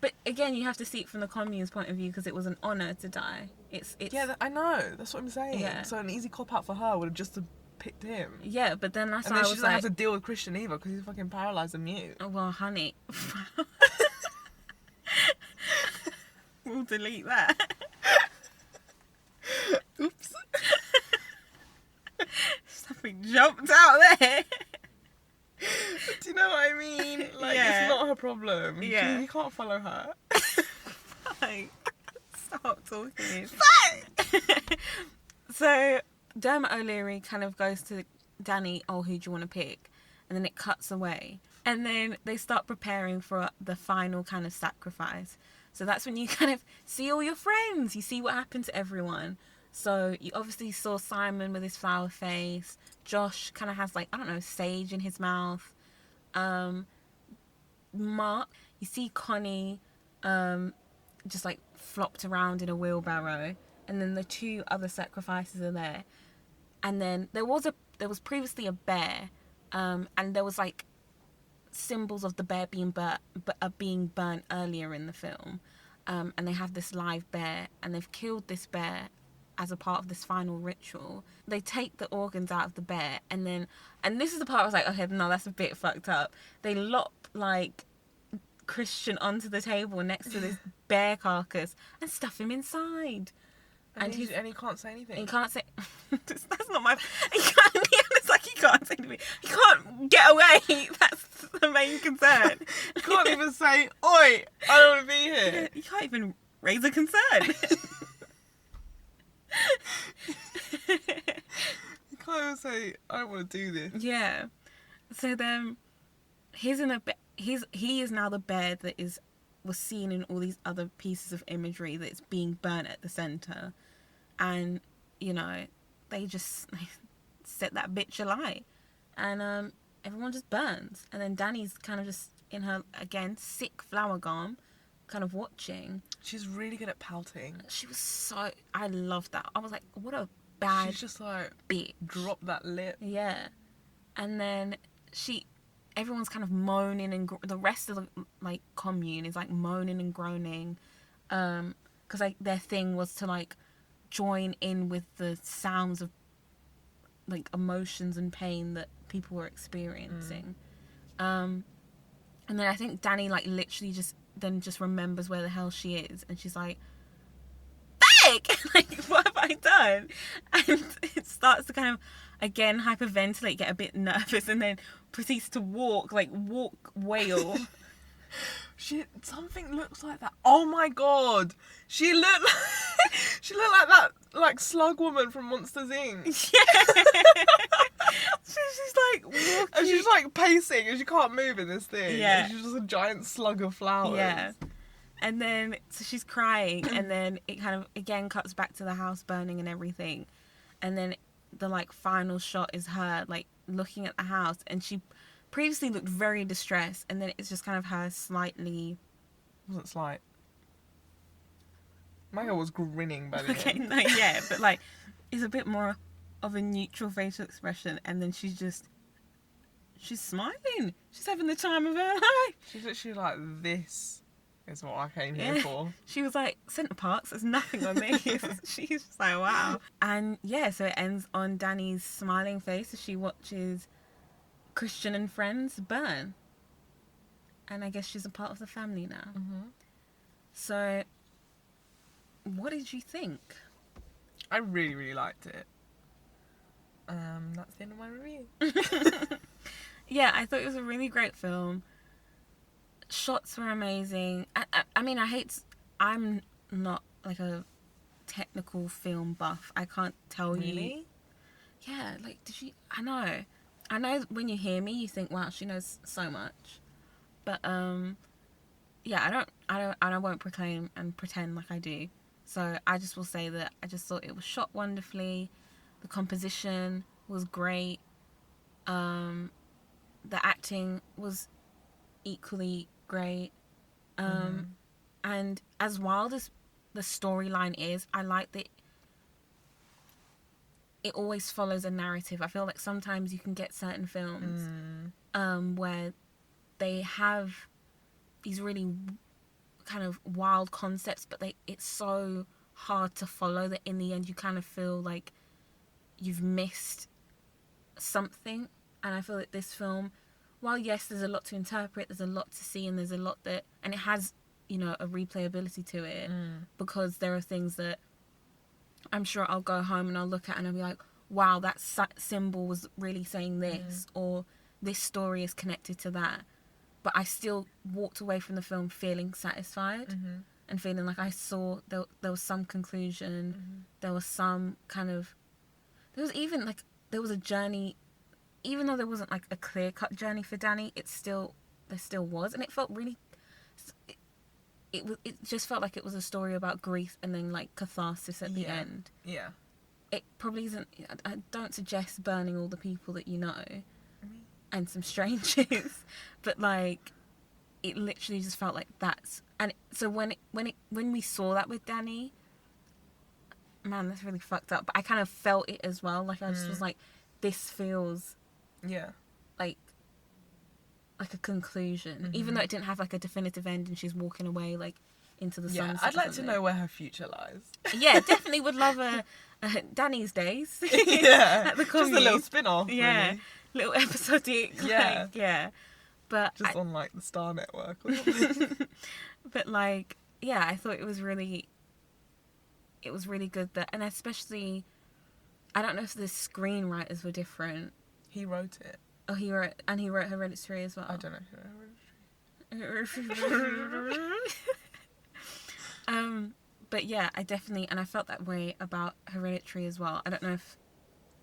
But again, you have to see it from the commune's point of view because it was an honour to die. It's. Yeah, I know. That's what I'm saying. Yeah. So an easy cop out for her would have just picked him. Yeah, but then that's and why then I she was doesn't like, have to deal with Christian either because he's fucking paralysed and mute. oh, well, honey, we'll delete that. Oops. Something jumped out there. Do you know what I mean? Like, Yeah. It's not her problem. Yeah. You can't follow her. Fine. Stop talking. Fine. So Dermot O'Leary kind of goes to Danny, oh, who do you want to pick? And then it cuts away. And then they start preparing for the final kind of sacrifice. So that's when you kind of see all your friends. You see what happened to everyone. So you obviously saw Simon with his flower face. Josh kind of has, like, I don't know, sage in his mouth. Mark, you see Connie just, like, flopped around in a wheelbarrow. And then the 2 other sacrifices are there. And then there was previously a bear. And there was, like, symbols of the bear being burnt earlier in the film. And they have this live bear. And they've killed this bear as a part of this final ritual. They take the organs out of the bear, and this is the part I was like, okay, no, that's a bit fucked up. They lop, like, Christian onto the table next to this bear carcass and stuff him inside. And he can't say anything. He can't say... that's not my... It's like he can't say anything. He can't get away. That's the main concern. You can't even say, oi, I don't want to be here. You can't even raise a concern. You can't even say, I don't want to do this. Yeah. So then he is now the bear that was seen in all these other pieces of imagery that's being burnt at the centre. And, you know, they set that bitch alight. And everyone just burns. And then Danny's kind of just in her, again, sick flower garb, kind of watching. She's really good at pouting. She was I loved that. I was like, what a bad She's just like, bitch. drop that lip. Yeah. And then everyone's kind of moaning, and the rest of the like commune is like moaning and groaning, because like their thing was to like join in with the sounds of like emotions and pain that people were experiencing. And then I think Danny like literally just remembers where the hell she is, and she's like, like, what have I done? And it starts to kind of again hyperventilate, get a bit nervous, and then proceeds to walk whale. Something looks like that. Oh my god, she looked like that like slug woman from Monsters Inc. Yeah. she's like walking, and she's like pacing and she can't move in this thing. Yeah. And she's just a giant slug of flowers. Yeah. And then, so she's crying, and then it kind of, again, cuts back to the house burning and everything. And then the, like, final shot is her, like, looking at the house. And she previously looked very distressed, and then it's just kind of her slightly... Wasn't slight. My girl was grinning by the Okay, end. no, yeah, but, like, it's a bit more of a neutral facial expression, and then she's smiling. She's having the time of her life. She's literally like, this is what I came here for. She was like, Centre Parks, there's nothing on these. She's just like, wow. And yeah, so it ends on Danny's smiling face as she watches Christian and friends burn. And I guess she's a part of the family now. Mm-hmm. So, what did you think? I really, really liked it. That's the end of my review. Yeah, I thought it was a really great film. Shots were amazing. I mean, I'm not like a technical film buff. I can't tell you. Really? Yeah, like, I know when you hear me, you think, wow, she knows so much. But, yeah, I won't proclaim and pretend like I do. So I just will say that I just thought it was shot wonderfully. The composition was great. The acting was equally great. And as wild as the storyline is, I like that it always follows a narrative. I feel like sometimes you can get certain films where they have these really kind of wild concepts, but it's so hard to follow that in the end you kind of feel like you've missed something. And I feel like this film, while yes, there's a lot to interpret, there's a lot to see, and there's a lot and it has, you know, a replayability to it, because there are things that I'm sure I'll go home and I'll look at and I'll be like, wow, that symbol was really saying this, or this story is connected to that. But I still walked away from the film feeling satisfied and feeling like I saw there was some conclusion, there was some kind of, there was a journey. Even though there wasn't like a clear-cut journey for Danny, there still was, and it felt really. It just felt like it was a story about grief and then like catharsis at the end. Yeah. It probably isn't. I don't suggest burning all the people that you know, and some strangers, but like, it literally just felt like that's. And so when we saw that with Danny, man, that's really fucked up. But I kind of felt it as well. Like I just was like, this feels. Yeah. Like a conclusion. Even though it didn't have like a definitive end and she's walking away like into the sunset. I'd like to know where her future lies. Yeah, definitely would love a Danny's Days. Yeah. At the just a little spin-off. Yeah. Really. Little episodic. Yeah. Like, yeah. But just on like the Star Network or something. But like, yeah, I thought it was really good that, and especially, I don't know if the screenwriters were different. He wrote it. Oh, he wrote Hereditary as well. I don't know who wrote Hereditary. But yeah, I definitely, and I felt that way about Hereditary as well. I don't know if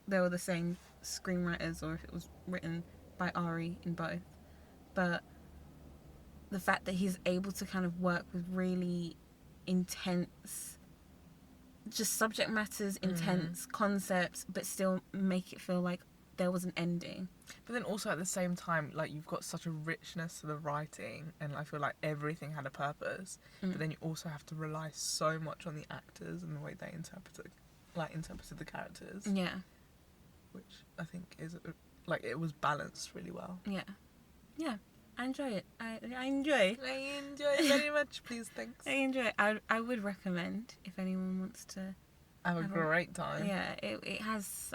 they were the same screenwriters or if it was written by Ari in both. But the fact that he's able to kind of work with really intense, just subject matters, intense concepts, but still make it feel like there was an ending. But then also at the same time, like, you've got such a richness to the writing, and I feel like everything had a purpose. But then you also have to rely so much on the actors and the way they interpret it. like interpreted the characters. Yeah. Which I think is like it was balanced really well. Yeah. Yeah. I enjoy it. I enjoy. I enjoy it very much. Please, thanks. I enjoy it. I would recommend if anyone wants to Have a great time. Yeah, it has,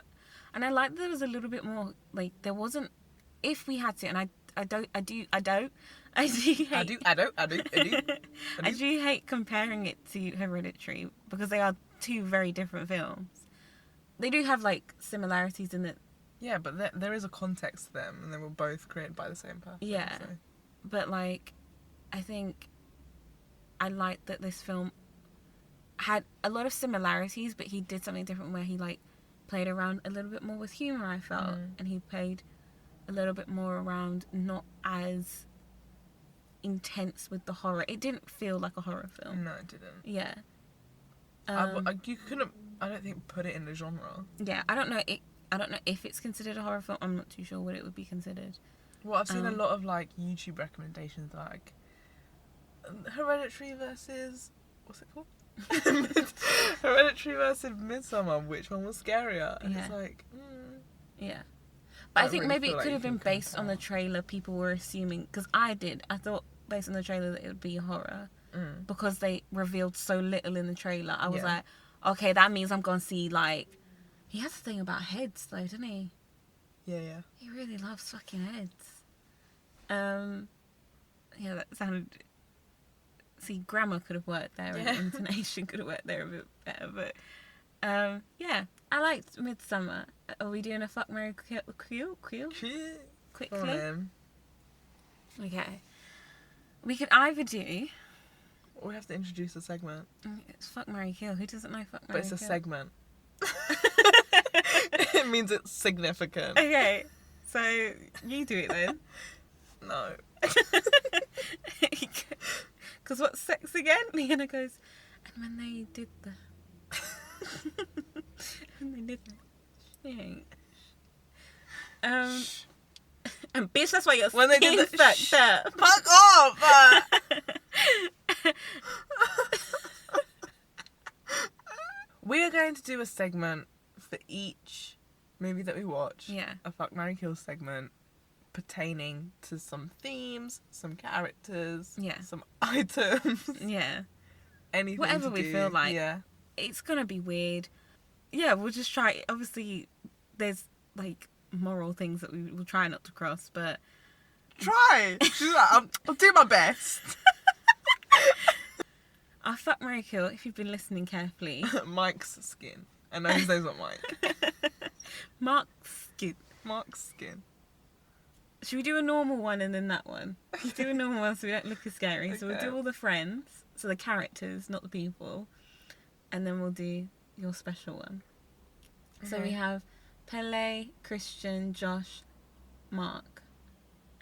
and I like that there was a little bit more, like, there wasn't, if we had to, and I do hate comparing it to Hereditary, because they are two very different films. They do have, like, similarities in that. Yeah, but there is a context to them, and they were both created by the same person. Yeah, so. but, like, I think I like that this film had a lot of similarities, but he did something different where he, like, played around a little bit more with humour, I felt. And he played a little bit more around not as intense with the horror. It didn't feel like a horror film. No, it didn't. Yeah. You couldn't, I don't think, put it in the genre. Yeah, I don't know if it's considered a horror film. I'm not too sure what it would be considered. Well, I've seen a lot of, like, YouTube recommendations, like, Hereditary versus... What's it called? Hereditary versus Midsommar. Which one was scarier? And it's like... Yeah. But I think really maybe feel it like could you have been can based on the trailer. People were assuming... Because I thought, based on the trailer, that it would be horror. Because they revealed so little in the trailer. I was like, okay, that means I'm going to see, like... He has a thing about heads, though, doesn't he? Yeah. He really loves fucking heads. Yeah, that sounded... See, grammar could have worked there, and intonation could have worked there a bit better, but... yeah, I liked Midsommar. Are we doing a fuck, marry, kill? Quickly? Okay. We could either do... We have to introduce a segment. It's fuck, marry, kill. Who doesn't know fuck, But marry, it's a kill? segment. It means it's significant. Okay, so you do it then. No. Because what's sex again? Leanna goes, and when they did the... when they did the... thing. And bitch, that's why you're when they did the fucked up. Fuck off! We are going to do a segment for each movie that we watch. Yeah. A fuck, marry, kill segment pertaining to some themes, some characters, some items. Yeah. Anything. Whatever we feel like. Yeah. It's gonna be weird. Yeah, we'll just try. Obviously, there's, like, moral things that we will try not to cross, but... Try! She's like, I'll do my best. Our fuck, marry, kill, if you've been listening carefully... Mike's skin. I know his name's not Mike. Mark's skin. Mark's skin. Should we do a normal one and then that one? Let's do a normal one so we don't look as scary. Okay. So we'll do all the friends, so the characters, not the people. And then we'll do your special one. Okay. So we have Pele, Christian, Josh, Mark.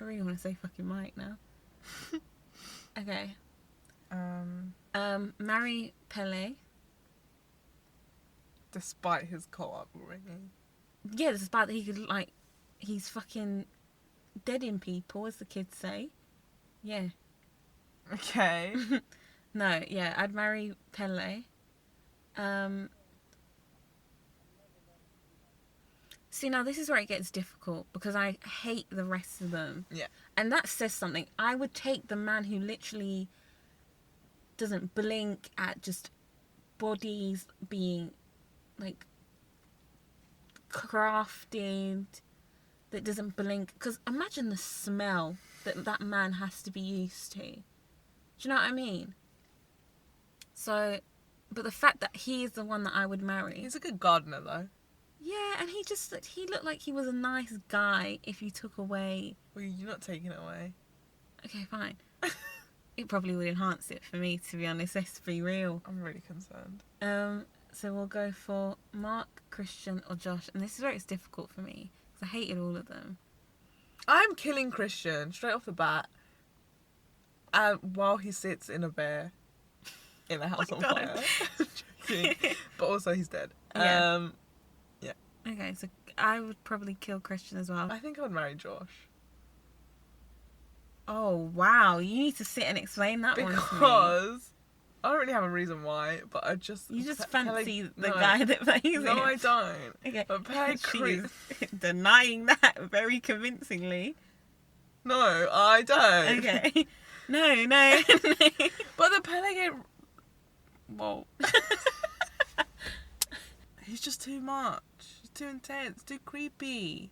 I really want to say fucking Mike now. Okay. Marry Pele. Despite his co-op ringing. Yeah, despite that he could, like, he's fucking deading people, as the kids say. Yeah. Okay. No, yeah, I'd marry Pele. See, now this is where it gets difficult because I hate the rest of them. Yeah. And that says something. I would take the man who literally doesn't blink at just bodies being, like, crafted, that doesn't blink. Because imagine the smell that man has to be used to. Do you know what I mean? So, but the fact that he is the one that I would marry. He's a good gardener, though. Yeah, and he looked like he was a nice guy if you took away... Well, you're not taking it away. Okay, fine. It probably would enhance it for me, to be honest. Let's be real. I'm really concerned. So we'll go for Mark, Christian, or Josh. And this is where it's difficult for me, because I hated all of them. I'm killing Christian, straight off the bat, while he sits in a bear in a house on fire. But also he's dead. Yeah. Okay, so I would probably kill Christian as well. I think I would marry Josh. Oh, wow. You need to sit and explain that one to me. Because I don't really have a reason why, but I just... You just Pele- fancy the no. guy that plays it. No, I don't. Okay. But Pele She is denying that very convincingly. No, I don't. Okay. No, no. But the Pele game... Whoa. He's just too much. He's too intense, too creepy.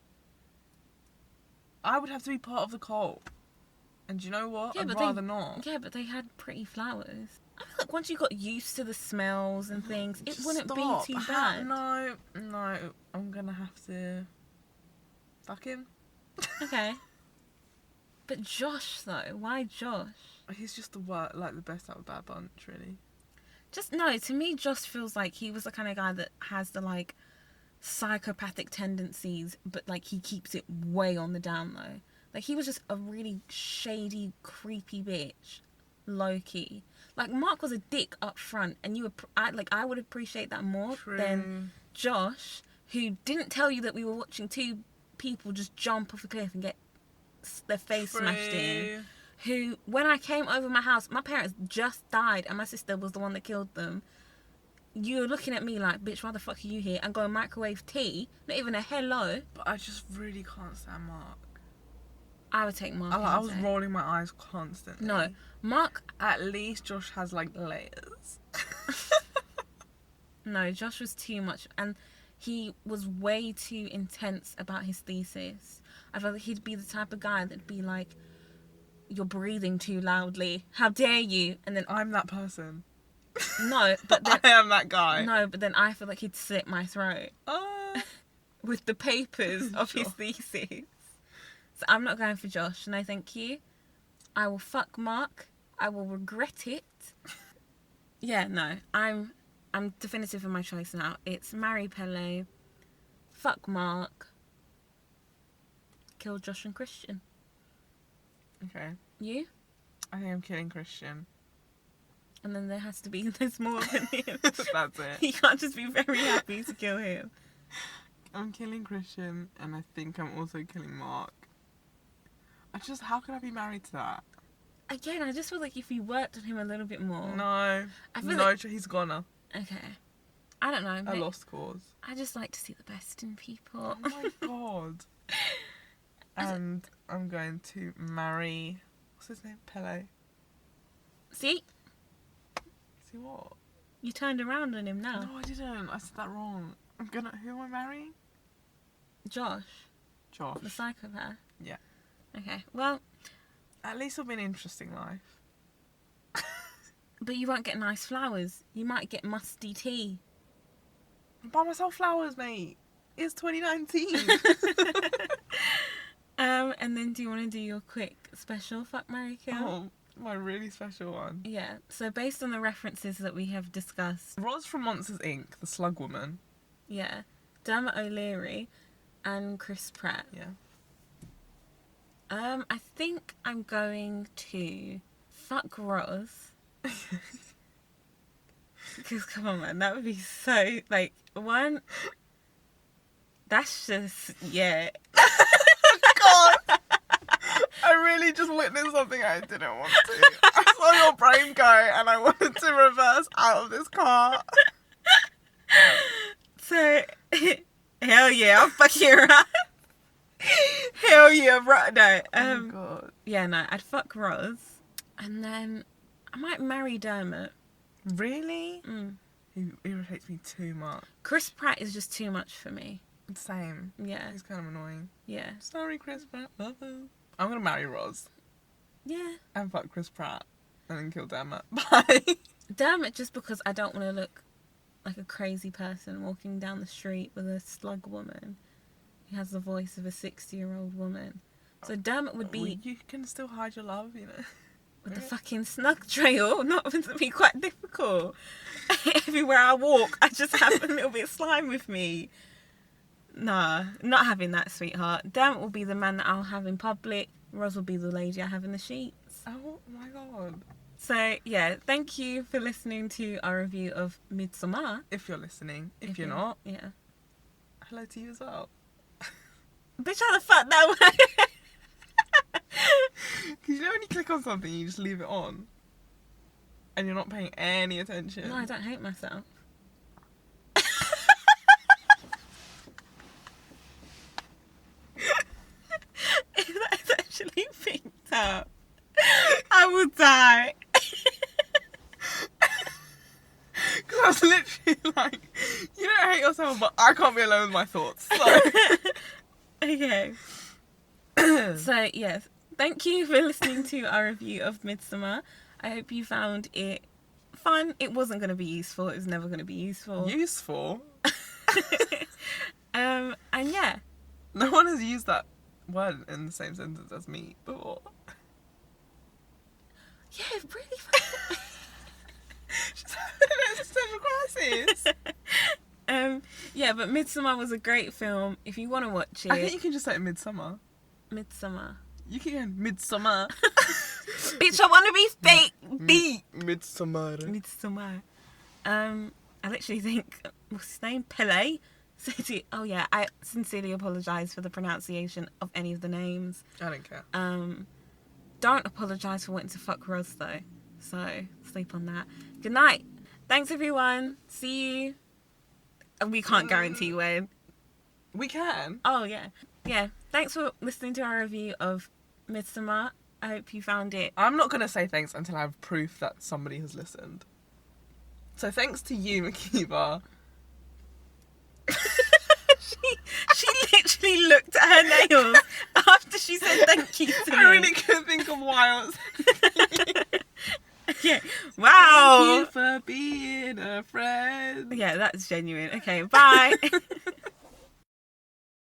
I would have to be part of the cult. And do you know what? Yeah, I'd but rather not. Yeah, but they had pretty flowers. I feel like once you got used to the smells and things, it Just wouldn't stop. be too bad. No, I'm gonna have to fuck him. Okay. But Josh, though, why Josh? He's just the best out of a bad bunch, really. Just, no, to me, Josh feels like he was the kind of guy that has the, like, psychopathic tendencies, but, like, he keeps it way on the down, though. Like, he was just a really shady, creepy bitch. Low-key. Like, Mark was a dick up front, and I would appreciate that more than Josh, who didn't tell you that we were watching two people just jump off a cliff and get their face smashed in. Who, when I came over my house, my parents just died, and my sister was the one that killed them. You were looking at me like, bitch, why the fuck are you here? And going microwave tea, not even a hello. But I just really can't stand Mark. I would take Mark. I was rolling my eyes constantly. No, Mark. At least Josh has like layers. No, Josh was too much, and he was way too intense about his thesis. I felt like he'd be the type of guy that'd be like, "You're breathing too loudly. How dare you?" And then I'm that person. no, but then I am that guy. no, but then I feel like he'd slit my throat with the papers of his Sure. thesis. So I'm not going for Josh. No, thank you. I will fuck Mark. I will regret it. Yeah, no. I'm definitive in my choice now. It's marry Pele, fuck Mark, kill Josh and Christian. Okay. You? I think I'm killing Christian. And then there's more than him. That's it. You can't just be very happy to kill him. I'm killing Christian, and I think I'm also killing Mark. How can I be married to that? Again, I just feel like if you worked on him a little bit more. No. I feel No, like, he's gonna. okay. I don't know. A Mate. lost cause. I just like to see the best in people. Oh my god. And I'm going to marry... What's his name? Pele. See? See what? You turned around on him now. No, I didn't. I said that wrong. Who am I marrying? Josh. Josh. The psychopath. Yeah. Okay, well... At least it'll be an interesting life. But you won't get nice flowers. You might get musty tea. Buy myself flowers, mate. It's 2019. And then do you want to do your quick special fuck, marry, kill? Oh, my really special one. Yeah, so based on the references that we have discussed, Roz from Monsters Inc., the slug woman. yeah, Dermot O'Leary and Chris Pratt. Yeah. I think I'm going to fuck Roz. Because, come on, man, that would be so, like, one, that's just, yeah. God! I really just witnessed something I didn't want to. I saw your brain go and I wanted to reverse out of this car. So, hell yeah, I'll fuck you right. Hell yeah, bro. No, Oh God. yeah, no, I'd fuck Roz. And then I might marry Dermot. Really? Mm. He irritates me too much. Chris Pratt is just too much for me. Same. Yeah, He's kind of annoying. yeah. Sorry, Chris Pratt. I'm gonna marry Roz Yeah. and fuck Chris Pratt and then kill Dermot. Bye. Dermot, just because I don't want to look like a crazy person walking down the street with a slug woman who has the voice of a 60-year-old woman. So Dermot would be... Well, you can still hide your love, you know. with the fucking snug trail, not going to be quite difficult. Everywhere I walk, I just have a little bit of slime with me. Nah, not having that, sweetheart. Dermot will be the man that I'll have in public. Roz will be the lady I have in the sheets. Oh my God. So, yeah, thank you for listening to our review of Midsommar. If you're listening. If you're not, Yeah. hello to you as well. Bitch, how the fuck that way? Because you know when you click on something, you just leave it on. And you're not paying any attention. No, I don't hate myself. If that's actually picked up, I will die. Because I was literally like, you don't hate yourself, but I can't be alone with my thoughts. So. Okay. So, yes. Thank you for listening to our review of Midsommar. I hope you found it fun. It wasn't going to be useful. It was never going to be useful. Useful? And yeah. No one has used that word in the same sentence as me before. Yeah, really fun. She's having an existential crisis. Yeah, but Midsommar was a great film. If you want to watch it. I think you can just say Midsommar. Midsommar. You can go Midsommar. Bitch, I want to be fake. Beat. Midsommar. Midsommar. I literally think, what's his name? Pele. Oh yeah, I sincerely apologise for the pronunciation of any of the names. I don't care. Don't apologise for wanting to fuck Roz though. So, sleep on that. Good night. Thanks everyone. See you. We can't guarantee when. We can. Oh yeah. Yeah. Thanks for listening to our review of Midsommar. I hope you found it. I'm not going to say thanks until I have proof that somebody has listened. So thanks to you, Makiba. she literally looked at her nails after she said thank you to me. I really couldn't think of why I was... Yeah. Wow. Thank you for being a friend. Yeah, that's genuine. Okay, bye.